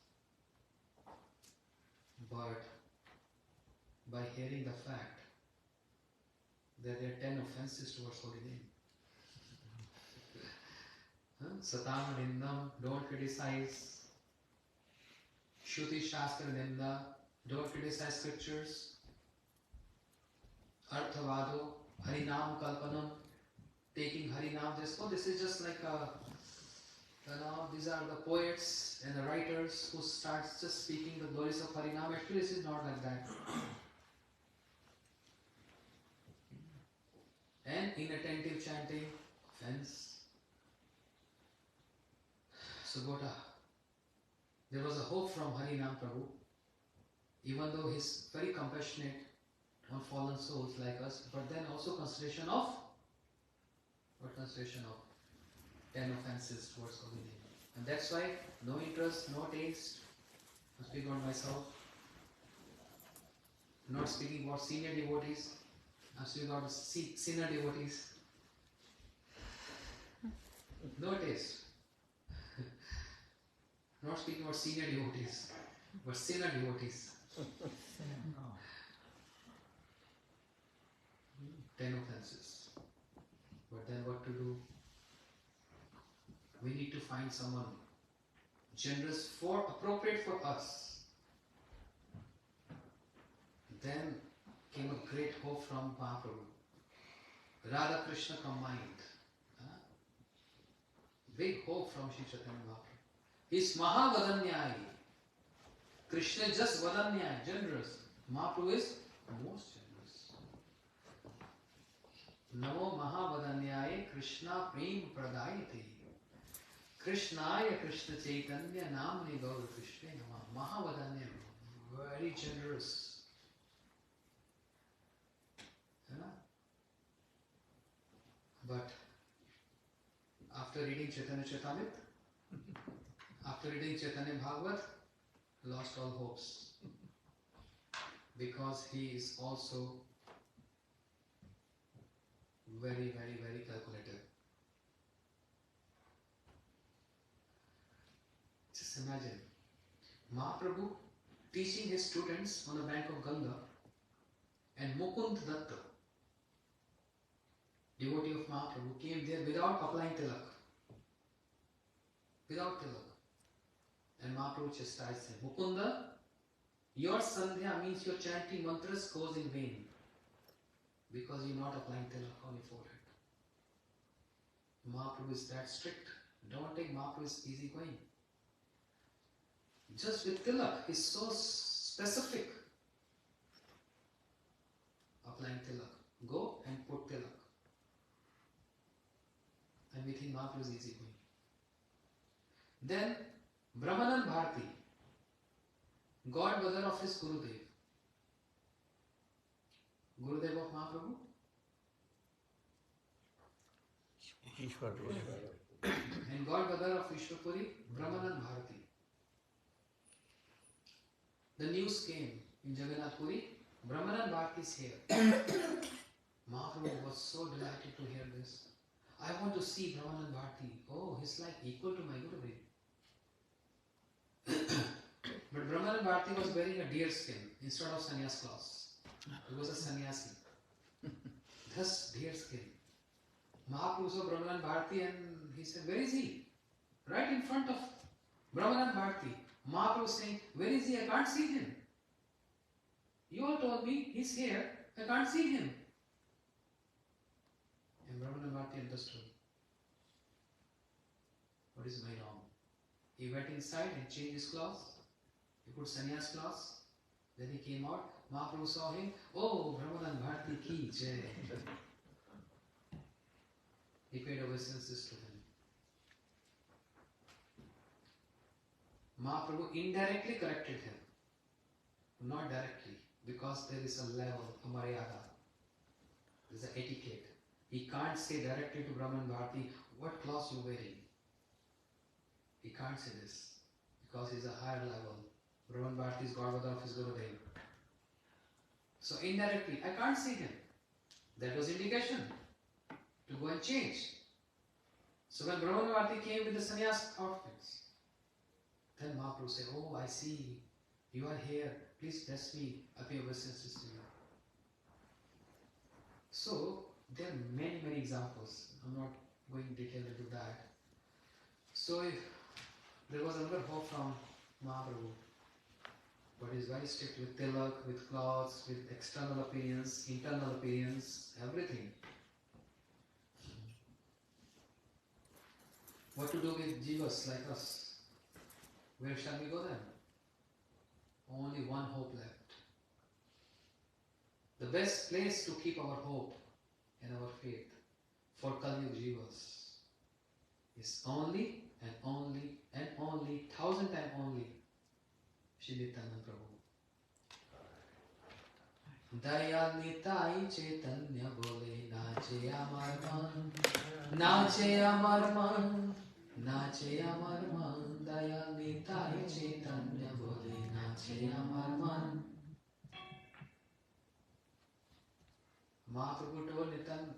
A: But by hearing the fact that there are 10 offenses towards holy name, Satam Nindam, don't criticize. Shruti Shastra Ninda, don't criticize scriptures. Arthavado, Harinam Kalpanam, taking Harinam, this is just like these are the poets and the writers who start just speaking the glories of Harinam. Actually, this is not like that. And inattentive chanting, offense. So there was a hope from Harinam Prabhu, even though he's very compassionate on fallen souls like us, but then also consideration of, what consideration of? 10 offenses towards holy name. And that's why no interest, no taste. I speak on myself. I'm not speaking about senior devotees. I'm speaking about sinner devotees. No taste. Not speaking about senior devotees, but sinner devotees. 10 offenses. But then what to do? We need to find someone generous appropriate for us. Then came a great hope from Mahaprabhu. Radha Krishna combined. Big hope from Sri Chaitanya Mahaprabhu. He's Mahavadanyai. Krishna is just Vadanyai, generous. Mahaprabhu is most generous. Namo Mahavadanyai Krishna Prem Pradayate. Krishnaya Krishna Chaitanya Namni Gaura Krishna Nama. Mahavadanyai. very generous. Yeah? But after reading Chaitanya Charitamrita, after reading Chaitanya Bhagavat, lost all hopes. Because he is also very, very, very calculative. Just imagine Mahaprabhu teaching his students on the bank of Ganga, and Mukund Datta, devotee of Mahaprabhu, came there without applying tilak. Without tilak. And Mahaprabhu chastised him. Mukunda, your sandhya means your chanting mantras goes in vain because you're not applying tilak on your forehead. Mahaprabhu is that strict. Don't take Mahaprabhu as easy going. Just with tilak is so specific. Applying tilak. Go and put tilak. And we think Mahaprabhu is easy going. Then Brahmanan Bharati, godmother of his Gurudev. Gurudev of Mahaprabhu? And godmother of Ishwarpuri, Brahmanan Bharati. The news came in Jagannath Puri, Brahmanan Bharati is here. Mahaprabhu was so delighted to hear this. I want to see Brahmanan Bharati. Oh, he's like equal to my Gurudev. But Brahmanan Bharati was wearing a deer skin instead of sannyas cloths. He was a sannyasi. Thus, deer skin. Mahaprabhu saw Brahmanan Bharati and he said, where is he? Right in front of Brahmanan Bharati. Mahaprabhu was saying, where is he? I can't see him. You all told me he's here. I can't see him. And Brahmanan Bharati understood. What is going on? He went inside and changed his clothes. He put sannyas clothes. Then he came out. Mahaprabhu saw him. Oh, Brahmanan Bharati ki jai. He paid obeisances to him. Mahaprabhu indirectly corrected him. Not directly. Because there is a level, a maryada. There is an etiquette. He can't say directly to Brahman Bharati, what clothes you wearing? He can't say this. Because he is a higher level. Brahman Bharati is godmother of his Gurudev. So indirectly, I can't see him. That was indication to go and change. So when Brahman Bharati came with the sannyas outfits, then Mahaprabhu said, oh, I see. You are here. Please bless me. I pay obeisances to you. So, there are many, many examples. I'm not going in detail into that. So, if there was another hope from Mahaprabhu, but he's very strict with tilak, with clothes, with external appearance, internal appearance, everything. What to do with jivas like us? Where shall we go then? Only one hope left. The best place to keep our hope and our faith for Kali Yuga jivas is only and only and only, 1,000 times only, Shri Nityānanda Prabhu. Daya Nitai Chaitanya bole nache amar man, nache amar man, nache amar man. Daya Nitai Chaitanya bole nache amar man. Mahaprabhu told Nityānanda,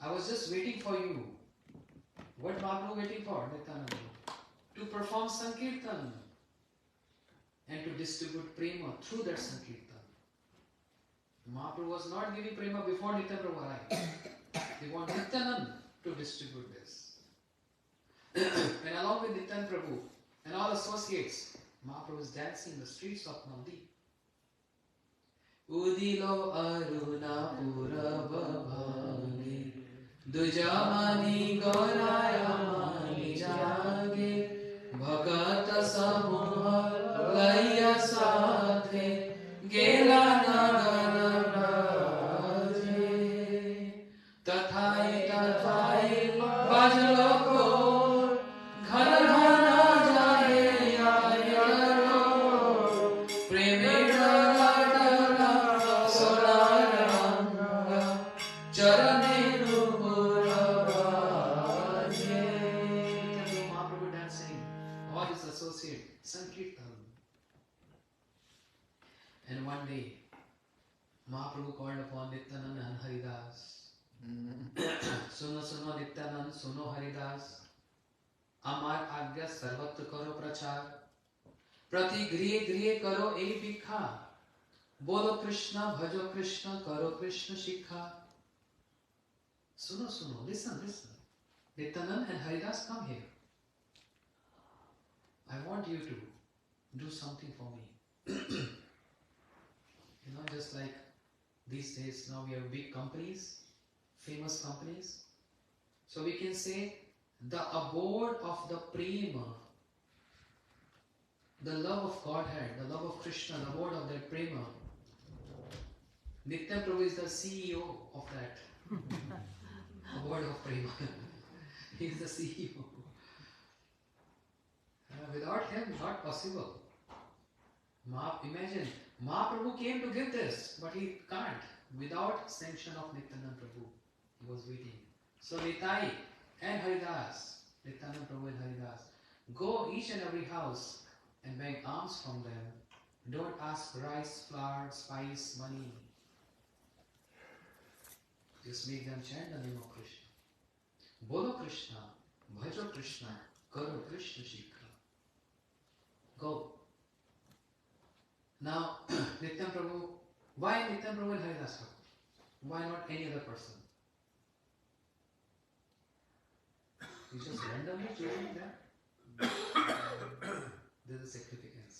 A: I was just waiting for you. What Mahaprabhu waiting for, Nityānanda? To perform Sankirtan and to distribute prema through that Sankirtan. Mahaprabhu was not giving prema before Nityānanda Prabhu arrived. They want Nityānanda to distribute this. And along with Nityānanda Prabhu and all associates, Mahaprabhu was dancing in the streets of Nandi. Udilo aruna purabhavani dujamani gorayamani jage bhagata samuha laya sathe gela nagana raje tathai tathai bajloko ghana ghana jaye ayaro all his associates, Sankirtan. And one day, Mahaprabhu called upon Nityānanda and Haridas. Suno suno Nityānanda, suno Haridas. Amar agya sarvatra karo prachar. Prati griye griye karo e bikha. Bolo Krishna, bhajo Krishna, karo Krishna shikha. Suno suno, listen, listen. Nityānanda and Haridas, come here. I want you to do something for me. Just like these days, now we have big companies, famous companies. So we can say the abode of the prema, the love of Godhead, the love of Krishna, the abode of that prema. Nitya Prabhu is the CEO of that abode of prema. He is the CEO. Without him, not possible. Imagine, Mahaprabhu came to give this, but he can't. Without sanction of Nityānanda Prabhu, he was waiting. So Nitai and Haridas, Nityānanda Prabhu and Haridas, go each and every house and beg alms from them. Don't ask rice, flour, spice, money. Just make them chant the name of Krishna. Bolo Krishna, bhajo Krishna, karo Krishna shikha. Go. Now, Nityānanda Prabhu, why Nityānanda Prabhu and Haridas Thakur? Why not any other person? You just randomly choosing them? There is significance.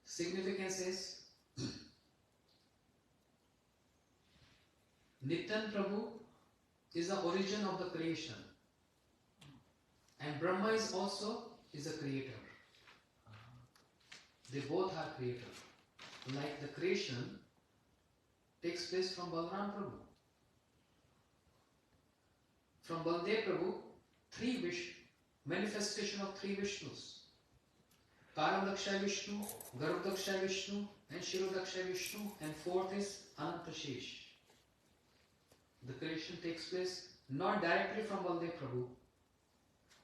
A: Significance is Nityānanda Prabhu is the origin of the creation, and Brahma is also a creator. They both are creator. Like the creation takes place from Balaram Prabhu. From Baldev Prabhu, manifestation of three Vishnus. Karamdaksha Vishnu, Garbhdaksha Vishnu, and Shirodaksha Vishnu, and fourth is Anantashesh. The creation takes place not directly from Baldev Prabhu.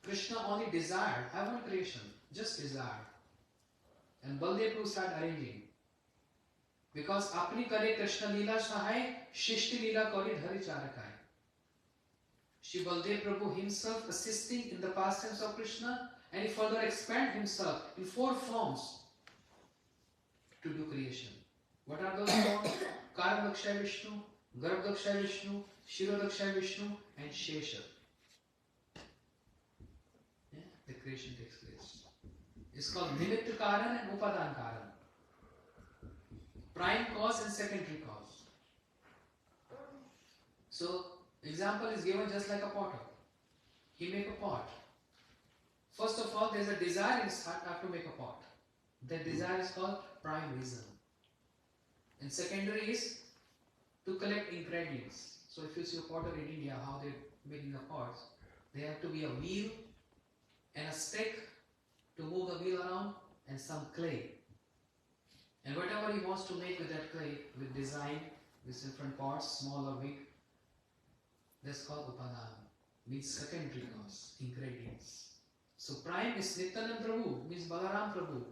A: Krishna only desired, I want creation, just desired. And Baldev Prabhu started arranging. Because apni kare Krishna Leela Sahai, Shishti Leela kare Dhari Charakai. Shri Baldev Prabhu himself assisting in the pastimes of Krishna, and he further expand himself in four forms to do creation. What are those forms? Karamdaksha Vishnu, Garbhdaksha Vishnu, Shirodaksha Vishnu, and Shesha. The creation takes place. It's called Nimitta Karan and Upadan Karan. Prime cause and secondary cause. So, example is given just like a potter. He make a pot. First of all, there is a desire in his heart to make a pot. That desire is called prime reason. And secondary is to collect ingredients. So if you see a potter in India, how they're making the pots, there have to be a wheel and a stick to move the wheel around, and some clay. And whatever he wants to make with that clay, with design, with different parts, small or big, that's called upadan, means secondary cause, ingredients. So prime is Nityānanda Prabhu, means Balaram Prabhu.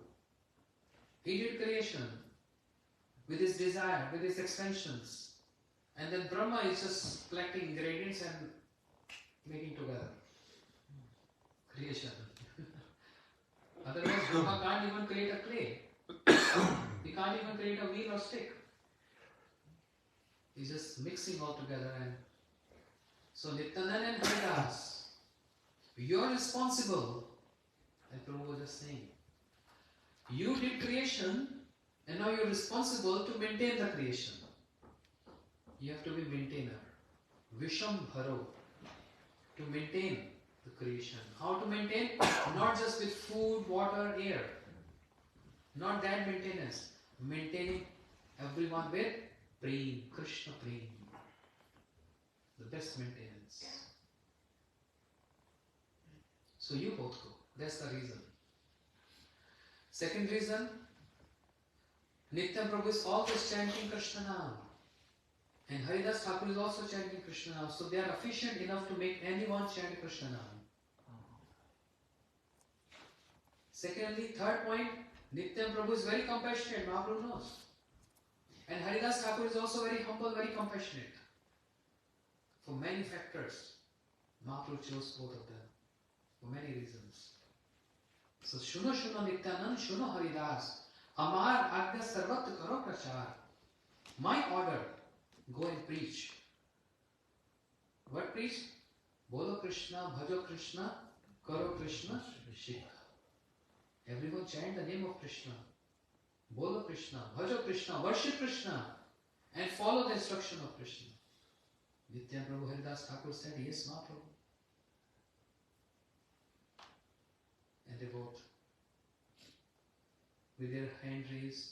A: He did creation with his desire, with his extensions. And then Brahma is just collecting ingredients and making together. Creation. Otherwise, Brahma can't even create a clay. He can't even create a wheel or stick. He's just mixing all together. And so Nityānanda and Haridas, you're responsible. And Prabhu was just saying, you did creation, and now you're responsible to maintain the creation. You have to be maintainer. Visham Bharo. To maintain the creation. How to maintain? Not just with food, water, air. Not that maintenance. Maintaining everyone with Prem, Krishna Prem. The best maintenance. So you both go. That's the reason. Second reason, Nityānanda Prabhu is always chanting Krishna Nam. And Haridas Thakur is also chanting Krishna Nam. So they are efficient enough to make anyone chant Krishna Nam. Secondly, third point, Nityānanda Prabhu is very compassionate, Mahaprabhu knows. And Haridas Thakur is also very humble, very compassionate. For many factors, Mahaprabhu chose both of them. For many reasons. So, Shuno Shuno Nityanand, Shuno Haridas, Amar Agya Sarvat Karo Prachar. My order, go and preach. What preach? Bolo Krishna, Bhajo Krishna, Karo Krishna, Shikha. Everyone chant the name of Krishna. Bolo Krishna, Bhajo Krishna, worship Krishna, and follow the instruction of Krishna. Nityānanda Prabhu Haridas Thakur said, yes, Mahaprabhu. And they both, with their hand raised,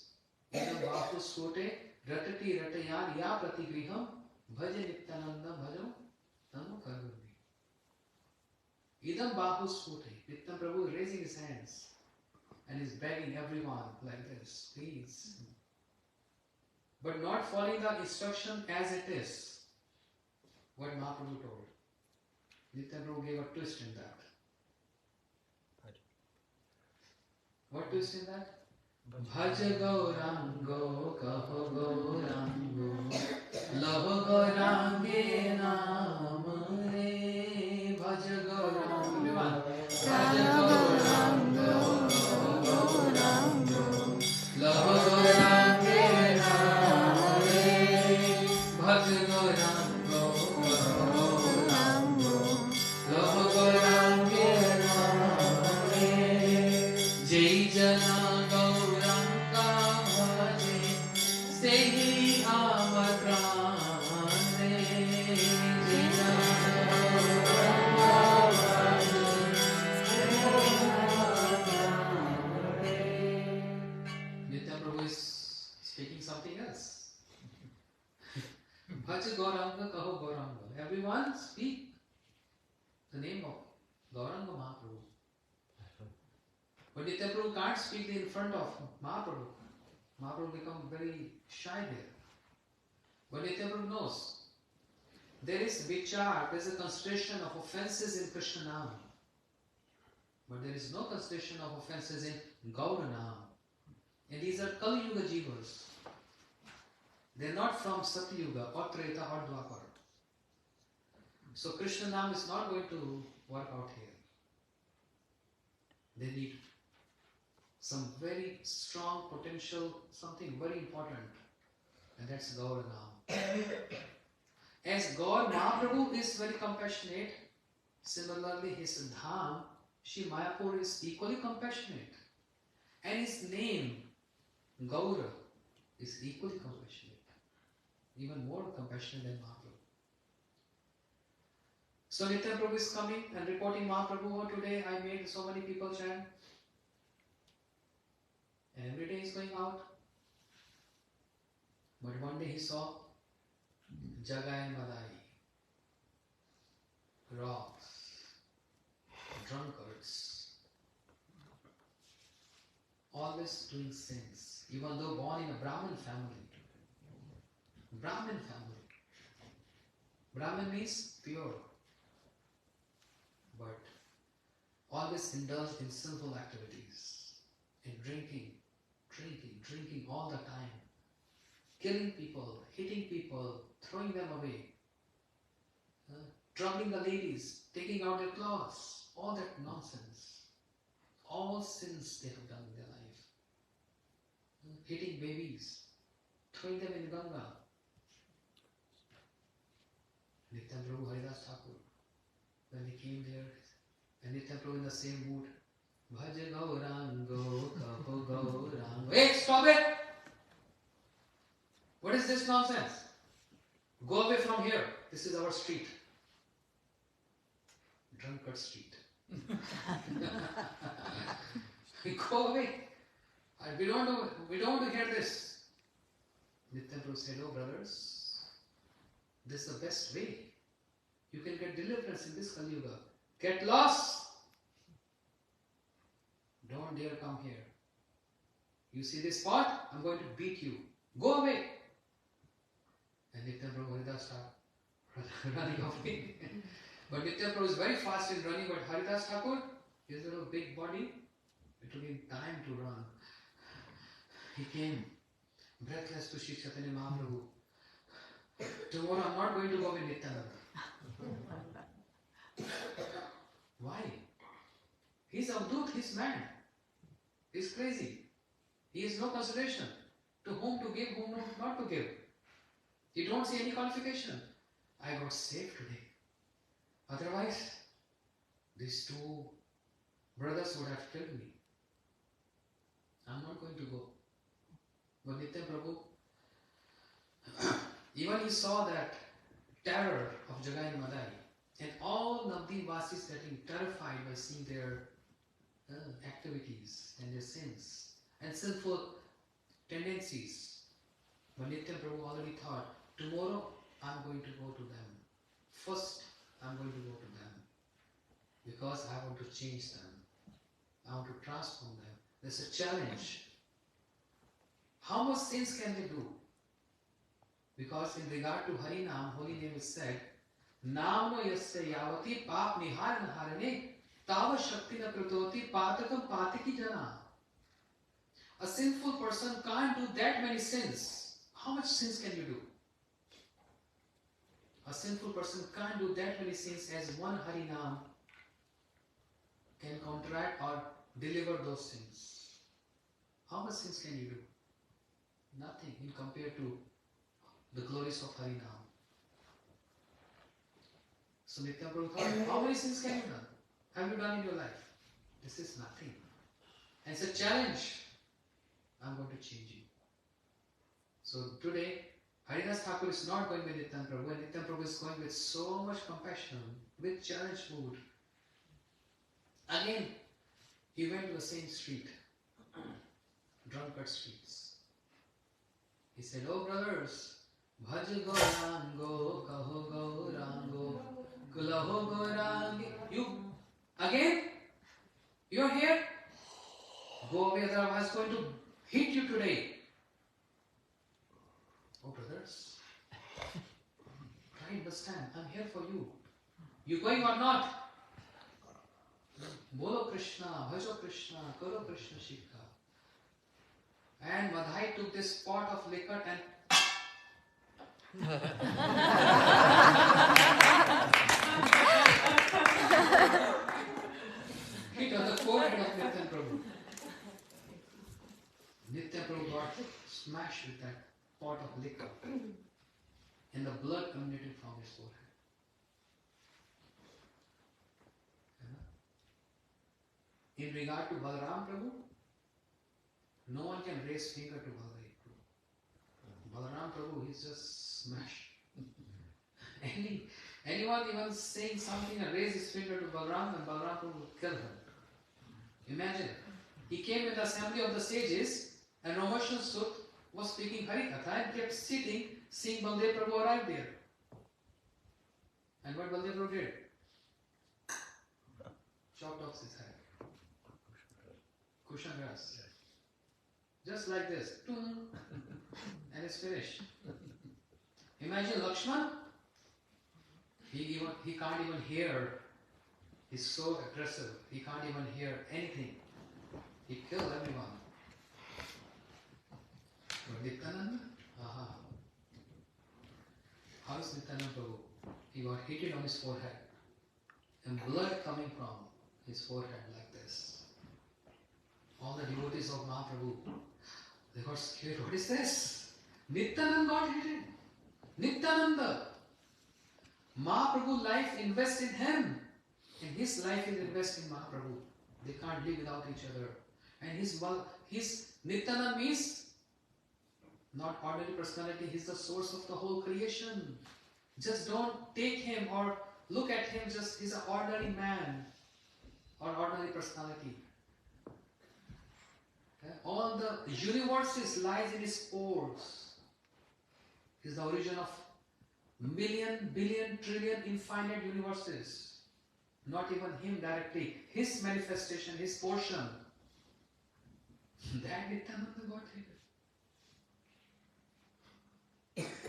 A: Idam Bahu Sote, Ratati Ratayan Ya Pratigriham, Bhaja Nityānanda Bhajo, Tanu Karvami. Idam Bahu Sote, Nityānanda Prabhu is raising his hands and is begging everyone like this, please. But not following the instruction as it is, what Mahaprabhu told. Nityānanda Prabhu gave a twist in that. What twist in that? Bhaj Gaurango, Kaho Gaurango, Laho Gaurange Naam Re, Bhaj Gaurango, everyone. Bhaj Gaurango, Kaho Gaurango, Laho Gaurange Naam Re, Bhaj Gaurango, Kaho Gaurango, Laho Gaurange Naam Re, Jai Jana Gauranga Kaho Gauranga. Everyone speak the name of Gauranga Mahaprabhu. But Nityānanda Prabhu can't speak in front of Mahaprabhu. Mahaprabhu become very shy there. But Nityānanda Prabhu knows there is vichar, there is a consideration of offences in Krishna Nam. But there is no consideration of offences in Gaura Nam. And these are Kali Yuga Jivas. They are not from Satyuga or Treta or Dwapar. So Krishna Nam is not going to work out here. They need some very strong potential, something very important, and that's Gaura Nam. As Gaur Mahaprabhu is very compassionate, similarly his Dham, Shri Mayapur, is equally compassionate. And his name, Gaura, is equally compassionate. Even more compassionate than Mahaprabhu. So Nityānanda Prabhu is coming and reporting Mahaprabhu, oh, today I made so many people chant. And every day he's going out. But one day he saw Jagai and Madai, rocks, drunkards, always doing sins, even though born in a Brahmin family. Brahmin family. Brahmin means pure, but always indulged in sinful activities, in drinking all the time, killing people, hitting people, throwing them away, troubling the ladies, taking out their clothes, all that nonsense. All sins they have done in their life. Hitting babies, throwing them in Ganga. Nityānanda Prabhu Haridas Thakur, when he came there, and Nityānanda Prabhu in the same mood, Bhaja Gaurango, Kaho Gaurango. Hey, stop it! What is this nonsense? Go away from here. This is our street. Drunkard street. Go away. We don't want to hear this. Nityānanda Prabhu said, oh brothers, this is the best way. You can get deliverance in this Kali Yuga. Get lost. Don't dare come here. You see this spot? I'm going to beat you. Go away. And Nityānanda Prabhu Haridas started running away. But Nityānanda Prabhu is very fast in running, but Haridas Thakur, his little big body, It took him time to run. He came breathless to Sri Chaitanya Mahaprabhu. Tomorrow I'm not going to go with Nityānanda. Why? He's avdut, he's mad. He's crazy. He has no consideration to whom to give, whom not to give. You don't see any qualification. I got saved today. Otherwise, these two brothers would have killed me. I'm not going to go. But Nitya Prabhu, even he saw that terror of Jagai and Madai, and all Navadvip Vasis getting terrified by seeing their activities and their sins and sinful tendencies. But Nitya Prabhu already thought, tomorrow I'm going to go to them. First, I'm going to go to them. Because I want to change them. I want to transform them. There's a challenge. How much sins can they do? Because in regard to Harinam, holy name is said, Namno yasya yavati pap nihar naharane tava shakti na kritoti patakam patiki jana. A sinful person can't do that many sins. How much sins can you do? A sinful person can't do that many sins as one Harinam can counteract or deliver those sins. How much sins can you do? Nothing in compared to the glories of Harinam. So Nitya Prabhu thought, how many sins have you done in your life? This is nothing. And it's a challenge. I'm going to change you. So today, Haridas Thakur is not going with Nityānanda Prabhu, and Nityānanda Prabhu is going with so much compassion, with challenge mood. Again, he went to the same street, drunkard streets. He said, oh brothers, Bhaj Gaurango, Kaho Gaurango, Kulaho Gaurangi. You, again? You're here? Go away, otherwise I'm going to hit you today. Oh brothers, try and understand, I'm here for you. You going or not? Bolo Krishna, Bhajo Krishna, Karo Krishna Shikha. And Madhai took this pot of liquor and hit on the forehead of Nityānanda Prabhu. Nityānanda Prabhu got smashed with that pot of liquor and the blood emanated from his forehead. In regard to Balaram Prabhu, no one can raise finger to Balaram Prabhu. Balaram Prabhu, he's just smashed. Anyone even saying something and raise his finger to Balaram, and Balaram Prabhu will kill him. Imagine, he came in the assembly of the sages and Ramachandra Sut was speaking Harikatha and kept sitting, seeing Baldev Prabhu arrive there. And what Baldev Prabhu did? Chopped off his head. Kushan grass. Just like this. And it's finished. Imagine Lakshman. He can't even hear. He's so aggressive. He can't even hear anything. He killed everyone. But Nityānanda? How is Nityānanda Prabhu? He got hit on his forehead. And blood coming from his forehead like this. All the devotees of Mahaprabhu, they got scared. What is this? Nityānanda got hit. Nityānanda. Mahaprabhu life invests in him. And his life is invested in Mahaprabhu. They can't live without each other. And his Nityānanda means not ordinary personality. He's the source of the whole creation. Just don't take him or look at him just he's an ordinary man or ordinary personality. Okay? All the universes lies in his pores. He's the origin of million, billion, trillion, infinite universes. Not even him directly. His manifestation, his portion. That Nityānanda got hit.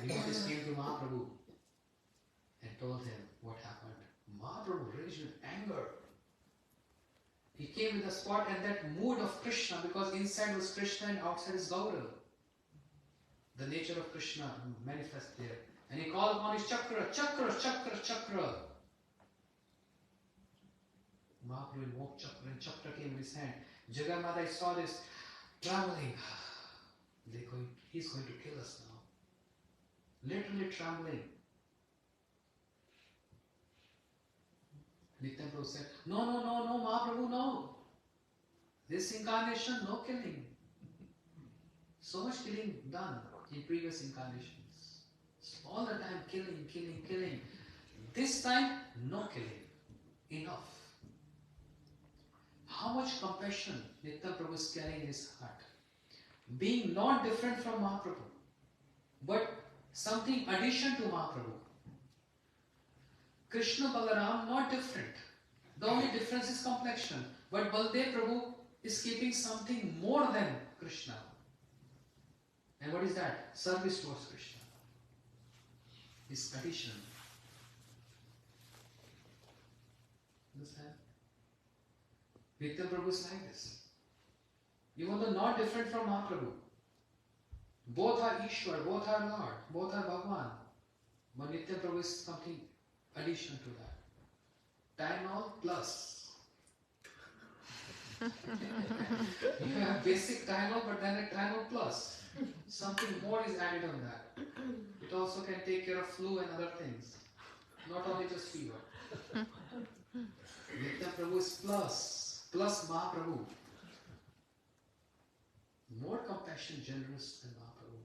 A: Devotees came to Mahaprabhu and told him what happened. Mahaprabhu raged with anger. He came with the spot and that mood of Krishna, because inside was Krishna and outside is Gaura. The nature of Krishna manifests there. And he called upon his chakra, chakra, chakra, chakra. Mahaprabhu invoked chakra and chakra came in his hand. Jagannath saw this trembling. He's going to kill us now. Literally trembling. Nityānanda said, no, Mahaprabhu, no. This incarnation, no killing. So much killing done in previous incarnations. All the time killing. This time, no killing. Enough. How much compassion Nityānanda is carrying in his heart. Being not different from Mahaprabhu, but something addition to Mahaprabhu. Krishna Balaram not different. The only difference is complexion. But Baldev Prabhu is keeping something more than Krishna. And what is that? Service towards Krishna. His addition. Understand? Nityānanda Prabhu is like this. Even though not different from Mahaprabhu. Both are Ishwar, both are Lord, both are Bhagwan. But Nityānanda Prabhu is something addition to that. Tylenol plus. You have basic Tylenol, but then a Tylenol plus. Something more is added on that. It also can take care of flu and other things. Not only just fever. Nityānanda Prabhu is plus Mahaprabhu. More compassion, generous than Mahaprabhu.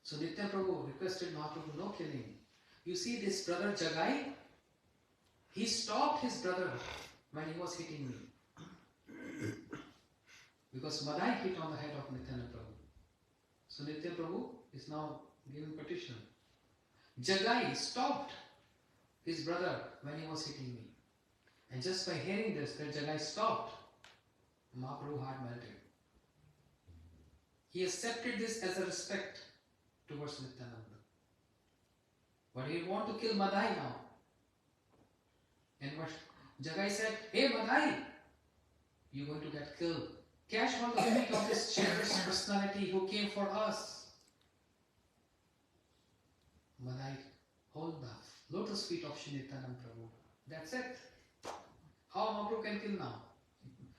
A: So Nityānanda Prabhu requested Mahaprabhu, no killing. You see this brother Jagai, he stopped his brother when he was hitting me. Because Madai hit on the head of Nityānanda Prabhu. So Nityānanda Prabhu is now giving petition. Jagai stopped his brother when he was hitting me. And just by hearing this, that Jagai stopped, Mahaprabhu's heart melted. He accepted this as a respect towards Nityānanda. But he want to kill Madai now. And what Jagai said, hey Madai, you're going to get killed. Catch hold of the feet of this cherished personality who came for us. Madai, hold the lotus feet of Shri Nityānanda Prabhu. That's it. How Mahaprabhu can kill now?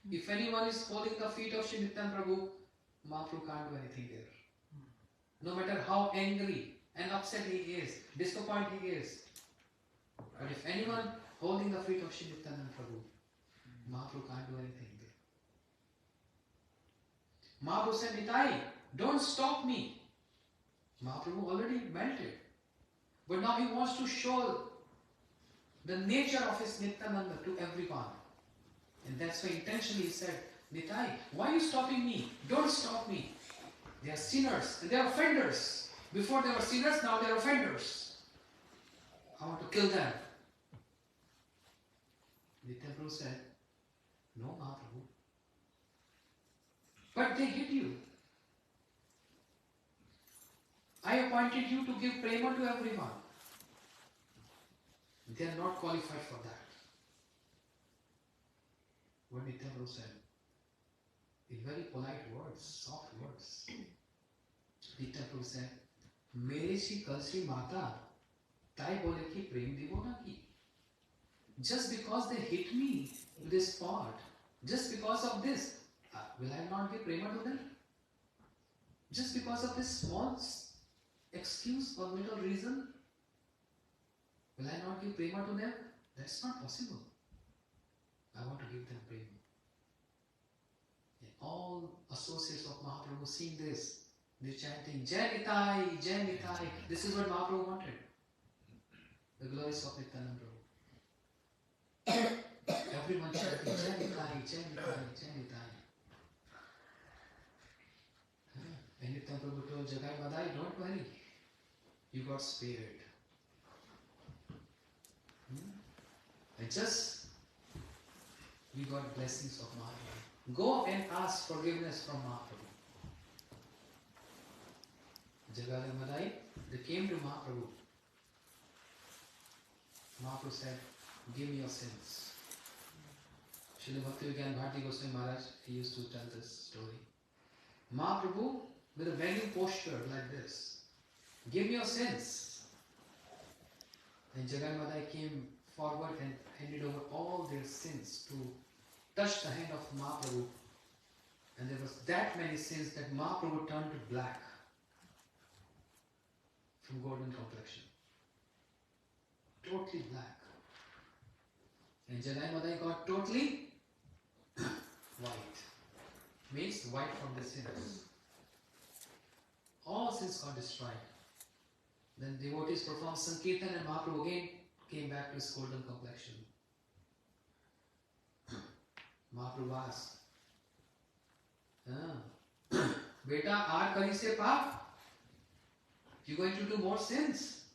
A: If anyone is holding the feet of Shri Nityānanda Prabhu, Mahaprabhu can't do anything there. No matter how angry and upset he is, disappointed he is. But if anyone holding the feet of Shri Nityānanda Prabhu, Mahaprabhu can't do anything there. Mahaprabhu said, Nitai, don't stop me. Mahaprabhu already melted. But now he wants to show the nature of his Nityānanda to everyone. And that's why intentionally he said, Nitai, why are you stopping me? Don't stop me. They are sinners and they are offenders. Before they were sinners, now they are offenders. I want to kill them. Nityānanda Prabhu said, no, Mahaprabhu. But they hit you. I appointed you to give prema to everyone. They are not qualified for that. What Nityānanda Prabhu said, in very polite words, soft words. Nityānanda Prabhu said, Mere si kalsi mata, tai bole ki prem devo na ki. Just because they hit me with this pot, just because of this, will I not give prema to them? Just because of this small excuse or little reason, will I not give prema to them? That's not possible. I want to give them prema. And all associates of Mahaprabhu seeing this, they're chanting, Jai Nitai, Jai Nitai. This is what Mahaprabhu wanted. The glories of Nityānanda Prabhu. Everyone chanting, Jai Nitai, Jai Nitai, Jai Nitai. And Nityānanda Prabhu told Jagai Madai, don't worry. You got spared. And just, we got blessings of Mahaprabhu. Go and ask forgiveness from Mahaprabhu. Jagai and Madai, they came to Mahaprabhu. Mahaprabhu said, give me your sins. Srila Bhaktivedanta Bharati Goswami Maharaj, he used to tell this story. Mahaprabhu, with a begging posture like this, give me your sins. And Jagai Madai came forward and handed over all their sins to touch the hand of Mahaprabhu. And there was that many sins that Mahaprabhu turned to black from golden complexion. Totally black. And Jagai Madai got totally white. Means white from the sins. All sins got destroyed. Then devotees performed Sankirtan and Mahaprabhu again came back to his golden complexion. Mahaprabhu asked, Beta, aar kari se paap? You going to do more sins?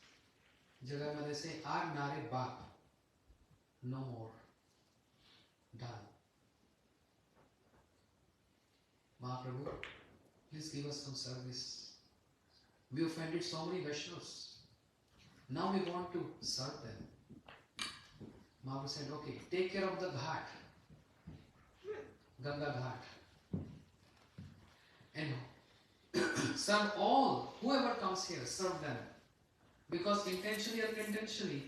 A: Jagai Madai say, aar nare baap. No more. Done. Mahaprabhu, please give us some service. We offended so many Vaishnavas. Now we want to serve them. Mahaprabhu said, okay, take care of the ghat. Ganga ghat. And serve all, whoever comes here, serve them. Because intentionally or unintentionally,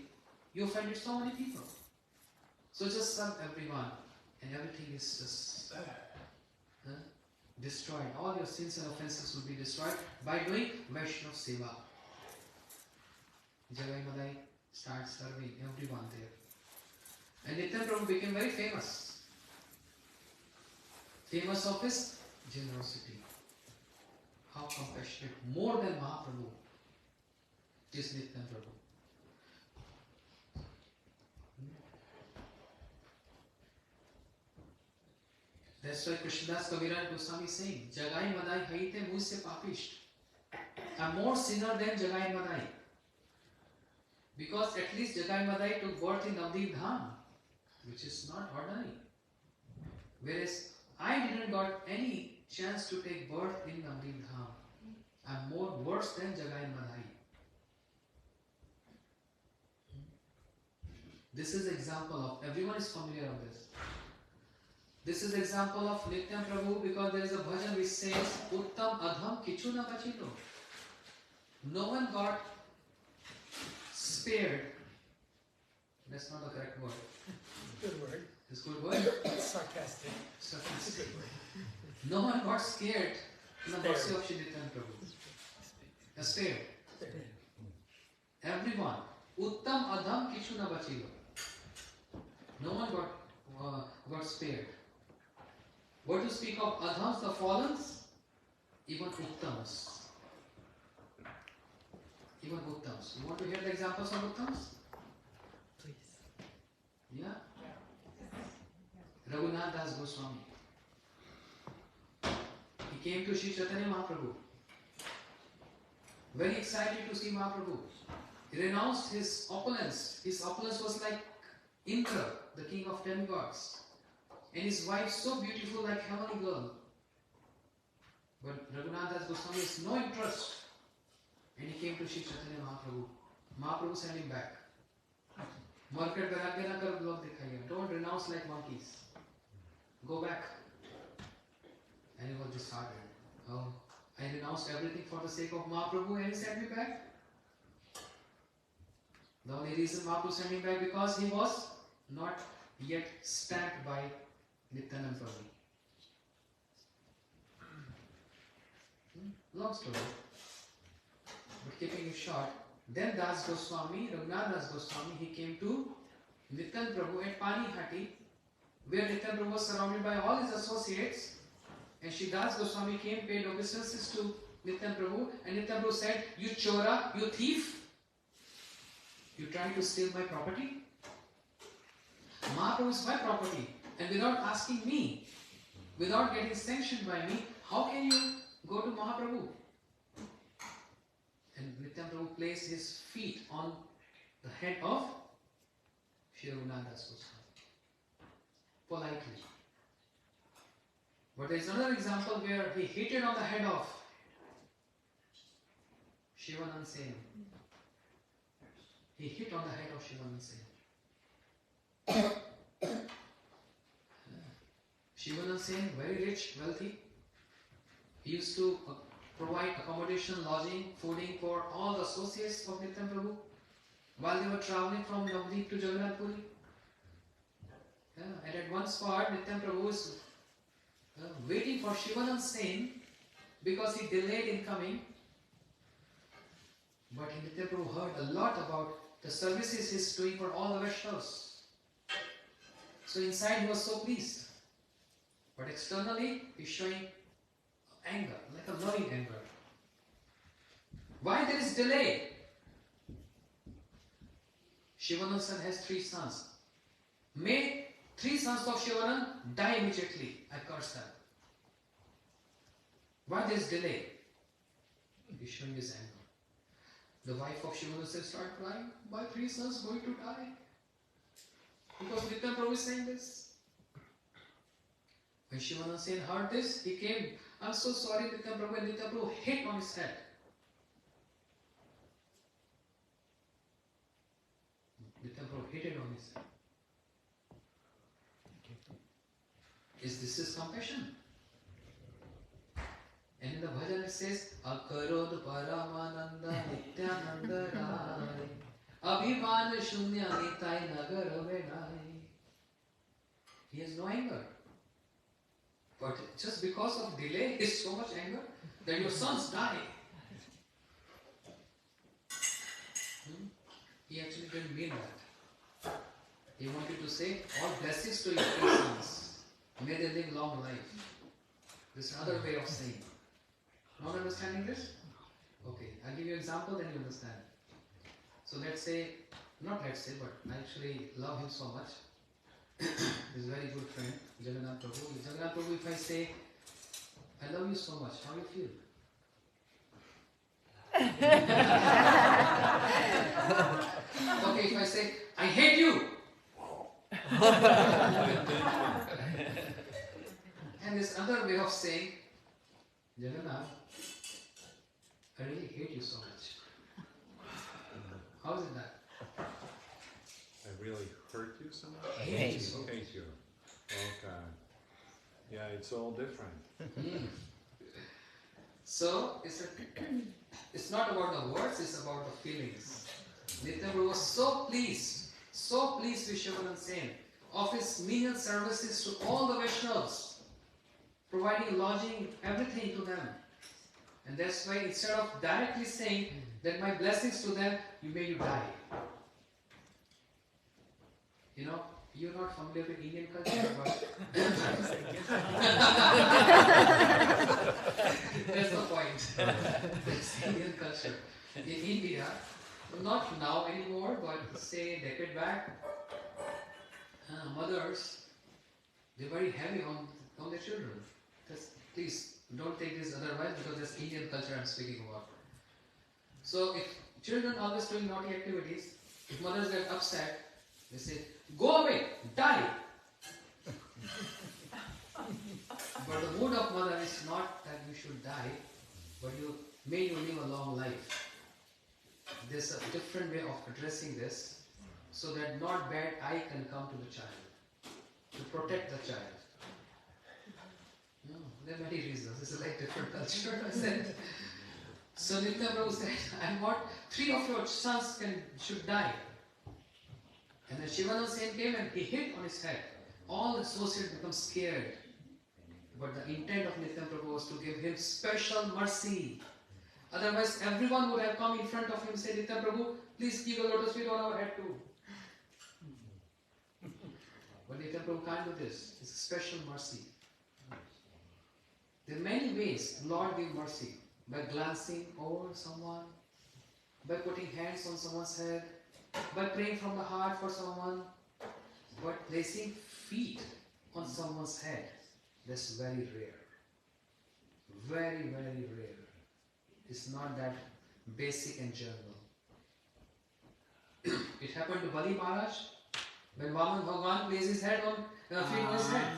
A: you offended so many people. So just serve everyone, and everything is just destroyed. All your sins and offenses will be destroyed by doing Vaishnava Seva. Jagai Madai starts serving everyone there. And Nityānanda Prabhu became very famous. Famous of his generosity. How compassionate, more than Mahaprabhu, is Nityānanda Prabhu. That's why Krishnadas Kaviraj Goswami is saying, Jagai Madai haite mujhse papisht. I'm more sinner than Jagai Madai. Because at least Jagai Madai took birth in Navdeep Dham, which is not ordinary. Whereas I didn't got any chance to take birth in Navdeep Dham. I'm more worse than Jagai Madai. This is example of, everyone is familiar of this. This is example of Nityānanda Prabhu because there is a bhajan which says, Uttam adham kichu na bachito. No one got spared. That's not the correct word.
E: Good word.
A: It's good word?
E: Sarcastic. It's a
A: Sarcastic.
E: good word.
A: No one got scared in the
E: Spared.
A: mercy of Shri Nityānanda Prabhu. Spared. Everyone. Uttam adham kichu na bachilo. No one got spared. What to speak of adhams, the fallens? Even uttams. Even uttams. You want to hear the examples of uttams?
E: Please.
A: Yeah? Raghunath Goswami. He came to Sri Chaitanya Mahaprabhu. Very excited to see Mahaprabhu. He renounced his opulence. His opulence was like Indra, the king of demigods. And his wife so beautiful like heavenly girl. But Raghunath Goswami has no interest. And he came to Sri Chaitanya Mahaprabhu. Mahaprabhu sent him back. Market karagya na kar blog dikhaiya. Don't renounce like monkeys. Go back. And he was disheartened. Oh, I renounced everything for the sake of Mahaprabhu and he sent me back. The only reason Mahaprabhu sent him back because he was not yet stamped by Nityānanda Prabhu. Long story. But keeping it short, then Das Goswami, Raghunath Das Goswami, he came to Nityānanda Prabhu at Panihati, where Nityānanda Prabhu was surrounded by all his associates. And Shri Das Goswami came, paid obeisances to Nityānanda Prabhu, and Nityānanda Prabhu said, "You chora, you thief, you trying to steal my property? Mahaprabhu is my property, and without asking me, without getting sanctioned by me, how can you go to Mahaprabhu?" And Nityānanda Prabhu placed his feet on the head of Shri Raghunath Das Goswami, politely. But there is another example where he hit it on the head of Shivanand Sen. He hit on the head of Shivanand Sen. Shivananda Sen, very rich, wealthy. He used to provide accommodation, lodging, fooding for all the associates of Nityānanda Prabhu while they were traveling from Navadvip to Jagannath Puri. And at one spot, Nityānanda Prabhu is waiting for Shivananda Sen because he delayed in coming. But Nityānanda Prabhu heard a lot about the services he is doing for all the Vaishnavas. So inside he was so pleased. But externally he is showing anger, like a loving anger. Why there is delay? Shivananda Sen has 3 sons. May 3 sons of Shivananda die immediately. I curse them. Why there is delay? He is showing his anger. The wife of Shivananda Sen started crying. My 3 sons going to die. Because Nityānanda Prabhu is saying this. When Shivananda Sen heard this, he came. I'm so sorry, Nityānanda Prabhu. And Nityānanda Prabhu hit on his head. Nityānanda Prabhu hit it on his head. Is this his compassion? And in the bhajan it says, Akarod Paramananda Nityānanda Rai Abhiman Shunya Nitai Nagar Venai. He has no anger. But just because of delay, is so much anger that your sons die. He actually didn't mean that. He wanted to say, all blessings to your 3 sons. May they live long life. This is another way of saying. Not understanding this? Okay, I'll give you an example, then you understand. So let's say, not let's say, but I actually love him so much. He's a very good friend, Jagannath Prabhu. Jagannath Prabhu, if I say, I love you so much, how do you feel? Okay, if I say, I hate you. And there's another way of saying, Jagannath, I really hate you so much. How is it that?
F: I really hurt you so much?
A: I hate you so much.
F: Hate you. Okay. Yeah, it's all different.
A: So, it's not about the words, it's about the feelings. Nityānanda Prabhu was so pleased with Shivananda Sen of his menial services to all the Vaishnavas, providing lodging, everything to them. And that's why instead of directly saying that my blessings to them, may you die. You know, you're not familiar with Indian culture, but that's the point. That's Indian culture. In India, not now anymore, but say a decade back, mothers, they're very heavy on their children. Please don't take this otherwise, because that's Indian culture I'm speaking about. So if children always doing naughty activities, if mothers get upset, they say, go away, die. But the mood of mother is not that you should die, but may you live a long life. There's a different way of addressing this, so that not bad eye can come to the child, to protect the child. No, there are many reasons. This is like different culture, I said. So Nityānanda Prabhu said, I want 3 of your sons should die. And then Shivananda Sen came and he hit on his head. All the associates become scared. But the intent of Nityānanda Prabhu was to give him special mercy. Otherwise, everyone would have come in front of him and said, Nityānanda Prabhu, please keep a lotus feet on our head too. But Nityānanda Prabhu can't do this. It's a special mercy. There are many ways Lord gave mercy. By glancing over someone, by putting hands on someone's head, by praying from the heart for someone, but placing feet on someone's head. That's very rare. Very, very rare. It's not that basic and general. It happened to Bali Maharaj when Vaman Bhagavan placed his head on feet on his head.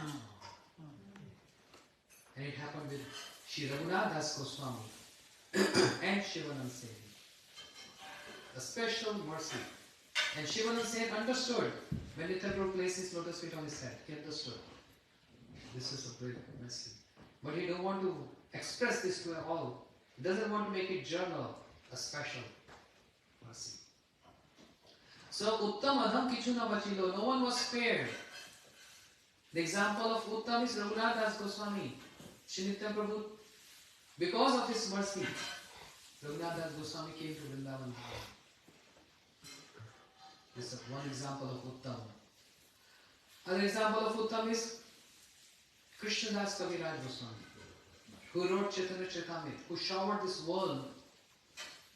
A: And it happened with Shri Raghunath Das Goswami and Shivananda Sen. A special mercy. And Shivananda Sen understood when Nityānanda Prabhu placed his lotus feet on his head. He understood. this is a big mercy. But he don't want to express this to all. He doesn't want to make it journal, a special mercy. So Uttam Adham Kichu na bachilo, no one was spared. The example of Uttam is Raghunath Goswami. Shri Nitya Prabhu, because of his mercy, Raghunath Goswami came to Vrindavan. This is one example of Uttam. Another example of Uttam is Krishnadas Kaviraj Goswami, who wrote Chaitanya Charitamrita, who showered this world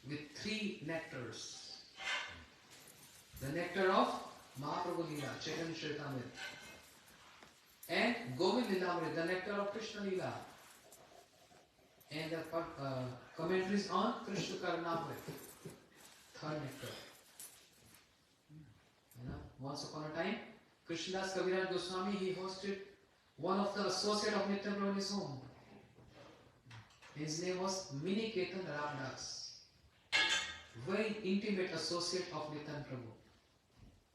A: with 3 nectars. The nectar of Mahaprabhu Leela, Chaitanya Charitamrita, and Govind Leelamrita, the nectar of Krishna Leela, and the commentaries on Krishna Karnamrita, 3rd nectar. Once upon a time, Krishnadas Kaviraj Goswami, he hosted one of the associates of Nitya Prabhu in his home. His name was Nityānanda Ramdas, very intimate associate of Nitya Prabhu.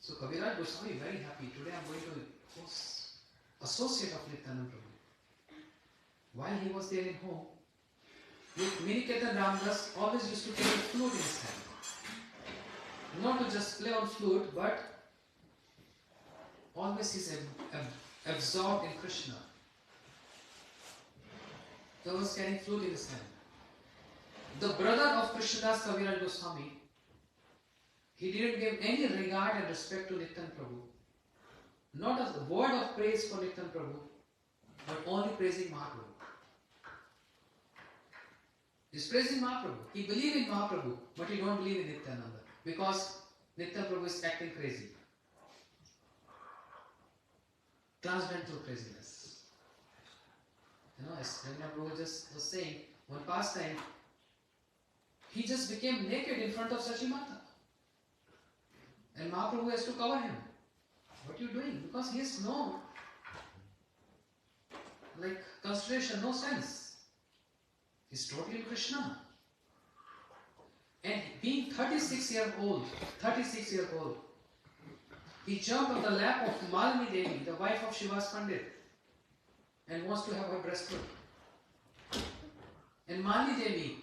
A: So Kaviraj Goswami very happy. Today I am going to host associate of Nitya Prabhu. While he was there in home, Nityānanda Ramdas always used to carry a flute in his hand. Not to just play on flute, but always he is absorbed in Krishna. He was carrying flute in his hand. The brother of Krishnadas Kaviraj Goswami, he didn't give any regard and respect to Nitya Prabhu. Not a word of praise for Nitya Prabhu, but only praising Mahaprabhu. He's praising Mahaprabhu. He believes in Mahaprabhu, but he don't believe in Nityānanda, because Nitya Prabhu is acting crazy. Transcendental craziness. As Nitya Prabhu just was saying, one pastime, he just became naked in front of Sachimata. And Mahaprabhu has to cover him. What are you doing? Because he has no consideration, no sense. He's totally Krishna. And being 36 years old, he jumped on the lap of Malini Devi, the wife of Shivas Pandit, and wants to have her breast milk. And Malini Devi,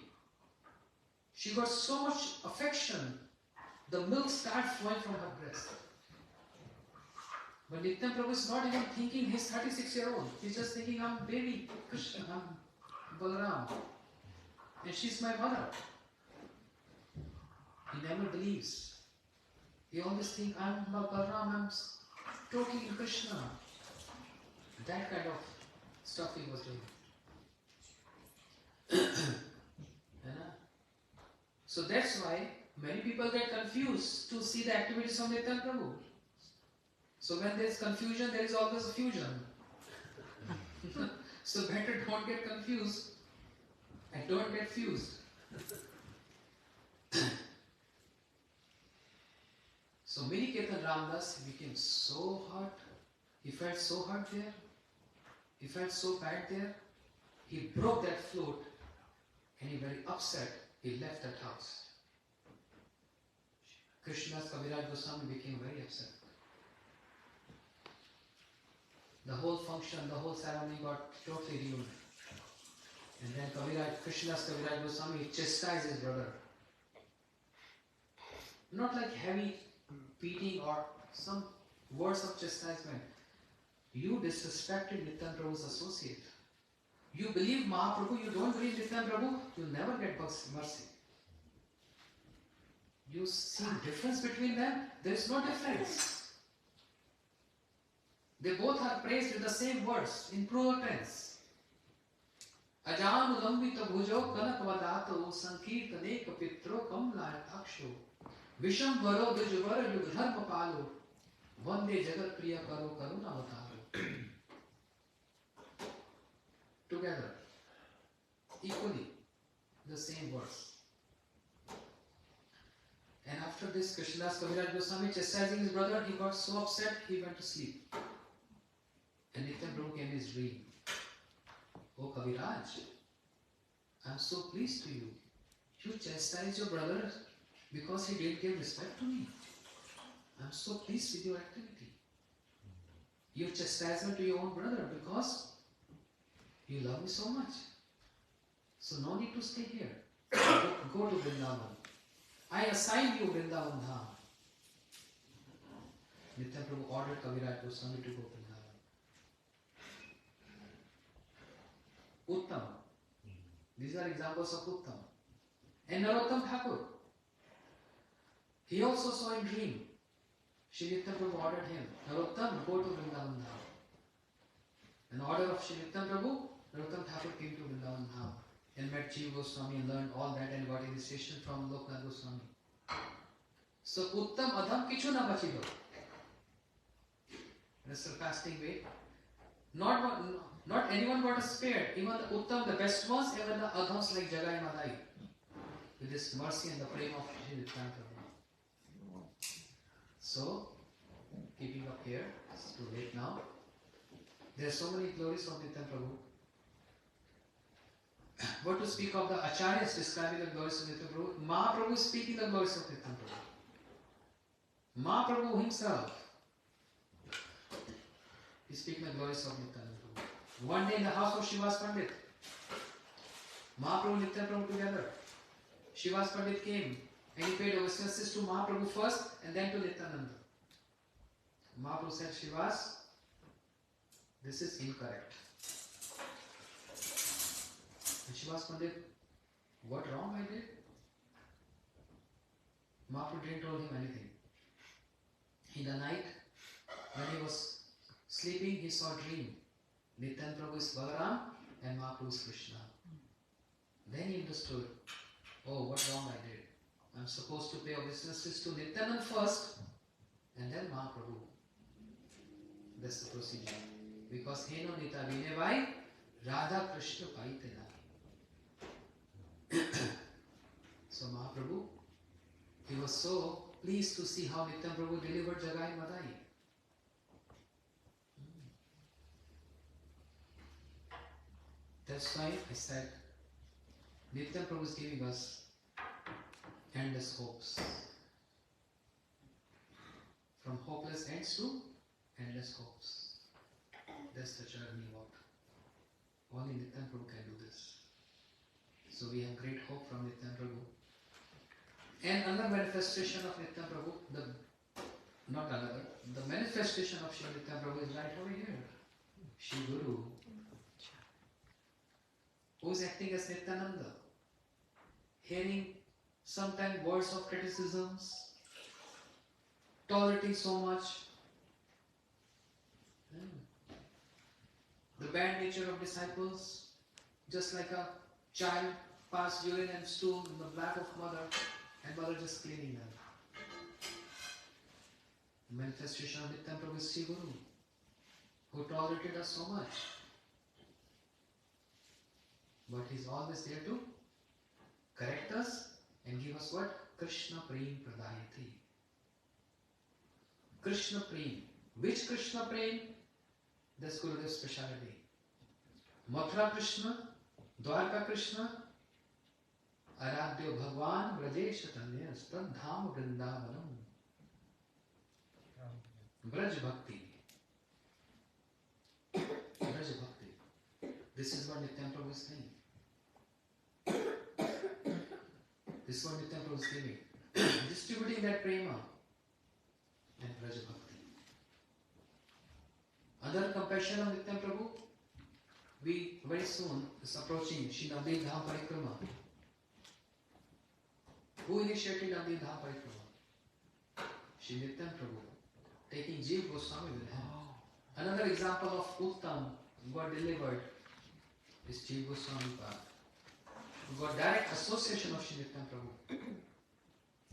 A: she got so much affection, the milk started flowing from her breast. But Nitya Prabhu is not even thinking he's 36-year-old. He's just thinking, I'm baby Krishna, I'm Balaram. And she's my mother. He never believes. He always thinks, I'm Balaram, I'm totally Krishna. That kind of stuff he was doing. So that's why many people get confused to see the activities of Nitya Prabhu. So when there is confusion, there is always a fusion. So better don't get confused and don't get fused. So Nityānanda Ramdas became so hurt. He felt so hurt there. He felt so bad there. He broke that flute and he very upset. He left that house. Krishnadas Kaviraj Goswami became very upset. The whole function, the whole ceremony got totally ruined. And then Krishnadas Kaviraj Goswami chastised his brother. Not like heavy beating or some words of chastisement. You disrespected Nitya Prabhu's associate. You believe Mahaprabhu, you don't believe Nitya Prabhu, you'll never get mercy. You see difference between them? There is no difference. They both are praised with the same words in plural tense. Ajanu lambita bhujo kanakvadato sankirtane kapitro kamlayataksho vishambaro dujvara yugdharma palo vande jagat priya karo karuna avataro. Together, equally, the same words. And after this, Krishnadas Kaviraj Goswami chastising his brother, he got so upset, he went to sleep. And Nitya Prabhu came in his dream. Oh Kaviraj, I am so pleased to you. You chastised your brother because he didn't give respect to me. I am so pleased with your activity. You chastisement to your own brother because You love me so much. So no need to stay here. Go to Vrindavan. I assign you Vrindavan Dham. Nityānanda Prabhu ordered Kaviraj Goswami to go to Vrindavan. Uttam. These are examples of Uttam. And Narottam Thakur. He also saw in dream. Shri Nityānanda Prabhu ordered him, Narottam, go to Vrindavan Dham. An order of Shri Nityānanda Prabhu, Narottam Thakur came to Vrindavan Dham and met Jiva Goswami and learned all that and got initiation from Loknath Goswami. So Uttam Adham kichu na bachilo. In a sarcastic way. Not anyone got spared. Even the Uttam, the best ones, even the Adhams like Jagai Madai. With this mercy and the prema of Shri Nityānanda Prabhu. So, keeping up here, it's too late now. There are so many glories of Nityānanda Prabhu. What to speak of the Acharyas describing the glories of Nityānanda Prabhu? Mahaprabhu is speaking the glories of Nityānanda Prabhu. Mahaprabhu himself is speaking the glories of Nityānanda Prabhu. One day in the house of Shivas Pandit, Mahaprabhu and Nityānanda Prabhu together. Shivas Pandit came and he paid obeisances to Mahaprabhu first and then to Nityānanda. Mahaprabhu said, Shivas, this is incorrect. And Shivas Pandit, what wrong I did? Mahaprabhu didn't tell him anything. In the night, when he was sleeping, he saw a dream. Nityānanda Prabhu is Balaram and Mahaprabhu is Krishna. Then he understood, oh, what wrong I did. I'm supposed to pay obeisances to Nityānanda first and then Mahaprabhu. That's the procedure. Because Heno Nita Vinevai Radha Krishna Paite Nai. So Mahaprabhu, he was so pleased to see how Nityānanda Prabhu delivered Jagai Madai. That's why I said Nityānanda Prabhu is giving us endless hopes. From hopeless ends to endless hopes. That's the journey what only Nityānanda Prabhu can do this. So we have great hope from Nityānanda Prabhu. And another manifestation of Nityānanda Prabhu, the manifestation of Shri Nityānanda Prabhu is right over here. Shri Guru, who is acting as Nityānanda, hearing sometimes words of criticisms, tolerating so much, the bad nature of disciples, just like a child passed urine and stool in the lap of mother, and mother just cleaning them. The manifestation of Nityānanda Prabhu is Sri Guru, who tolerated us so much. But he's always there to correct us and give us what? Krishna Prem Pradayati. Krishna Prem. Which Krishna Prem? That's Gurudev's speciality. Mathura Krishna, Dwarka Krishna, Aradhya Bhagwan, Brajesh Tanya, Stadham Vrindavanam. Braj Bhakti. Braj Bhakti. This is what Nityānanda Prabhu is saying. This is what Nityānanda Prabhu is giving. Distributing that prema and Braj Bhakti. Other compassion of Nityānanda Prabhu, we very soon is approaching Shri Navadvip Dham Parikrama. Who initiated Navadvip Dham Parikrama? Shri Nityānanda Prabhu, taking Jiva Goswami with him. Another example of Uttam got delivered is Jiva Goswami Pad. We got direct association of Shri Nityānanda Prabhu.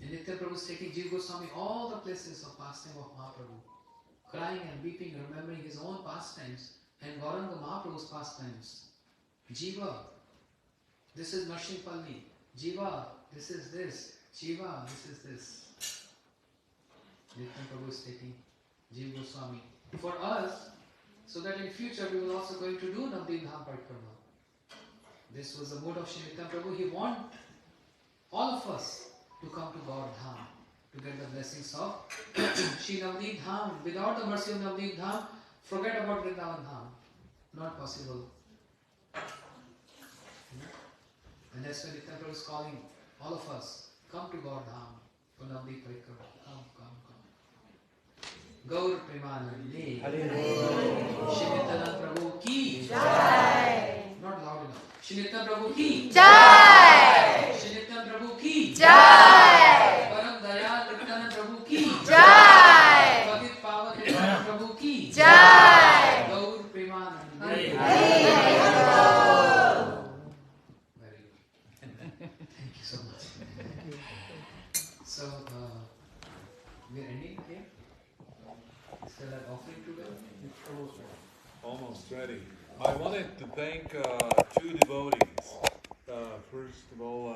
A: And Nityānanda Prabhu is taking Jiva Goswami all the places of pastime of Mahaprabhu, crying and weeping, remembering his own pastimes and Gauranga Mahaprabhu's pastimes. Jiva, this is Narsinhpalli. Jiva, this is this. Jiva, this is this. Nityānanda Prabhu is taking Jiva Goswami for us, so that in future we will also going to do Navadvip Dham Parikrama. This was the mood of Shri Nityānanda Prabhu. He wanted all of us to come to Gaur Dham, to get the blessings of Shri Navadvip Dham. Without the mercy of Navadvip Dham, forget about Vrindavan Dham. Not possible. And that's when the temple is calling all of us, come to Gaurdham, Punamdi Parikrama, come. Gaur Premanande, Shri Nityānanda Prabhu ki Jai. Not loud enough. Shri Nityānanda Prabhu ki Jai. Shri Nityānanda Prabhu ki Jai. Param Dayal Nityānanda Prabhu ki Jai. Patit Pavat Nityānanda Prabhu ki Jai. Gaur Premanande. Very good. Thank you so much. So, we're ending here. Still an offering to them?
F: Almost ready. I wanted to thank two devotees. First of all,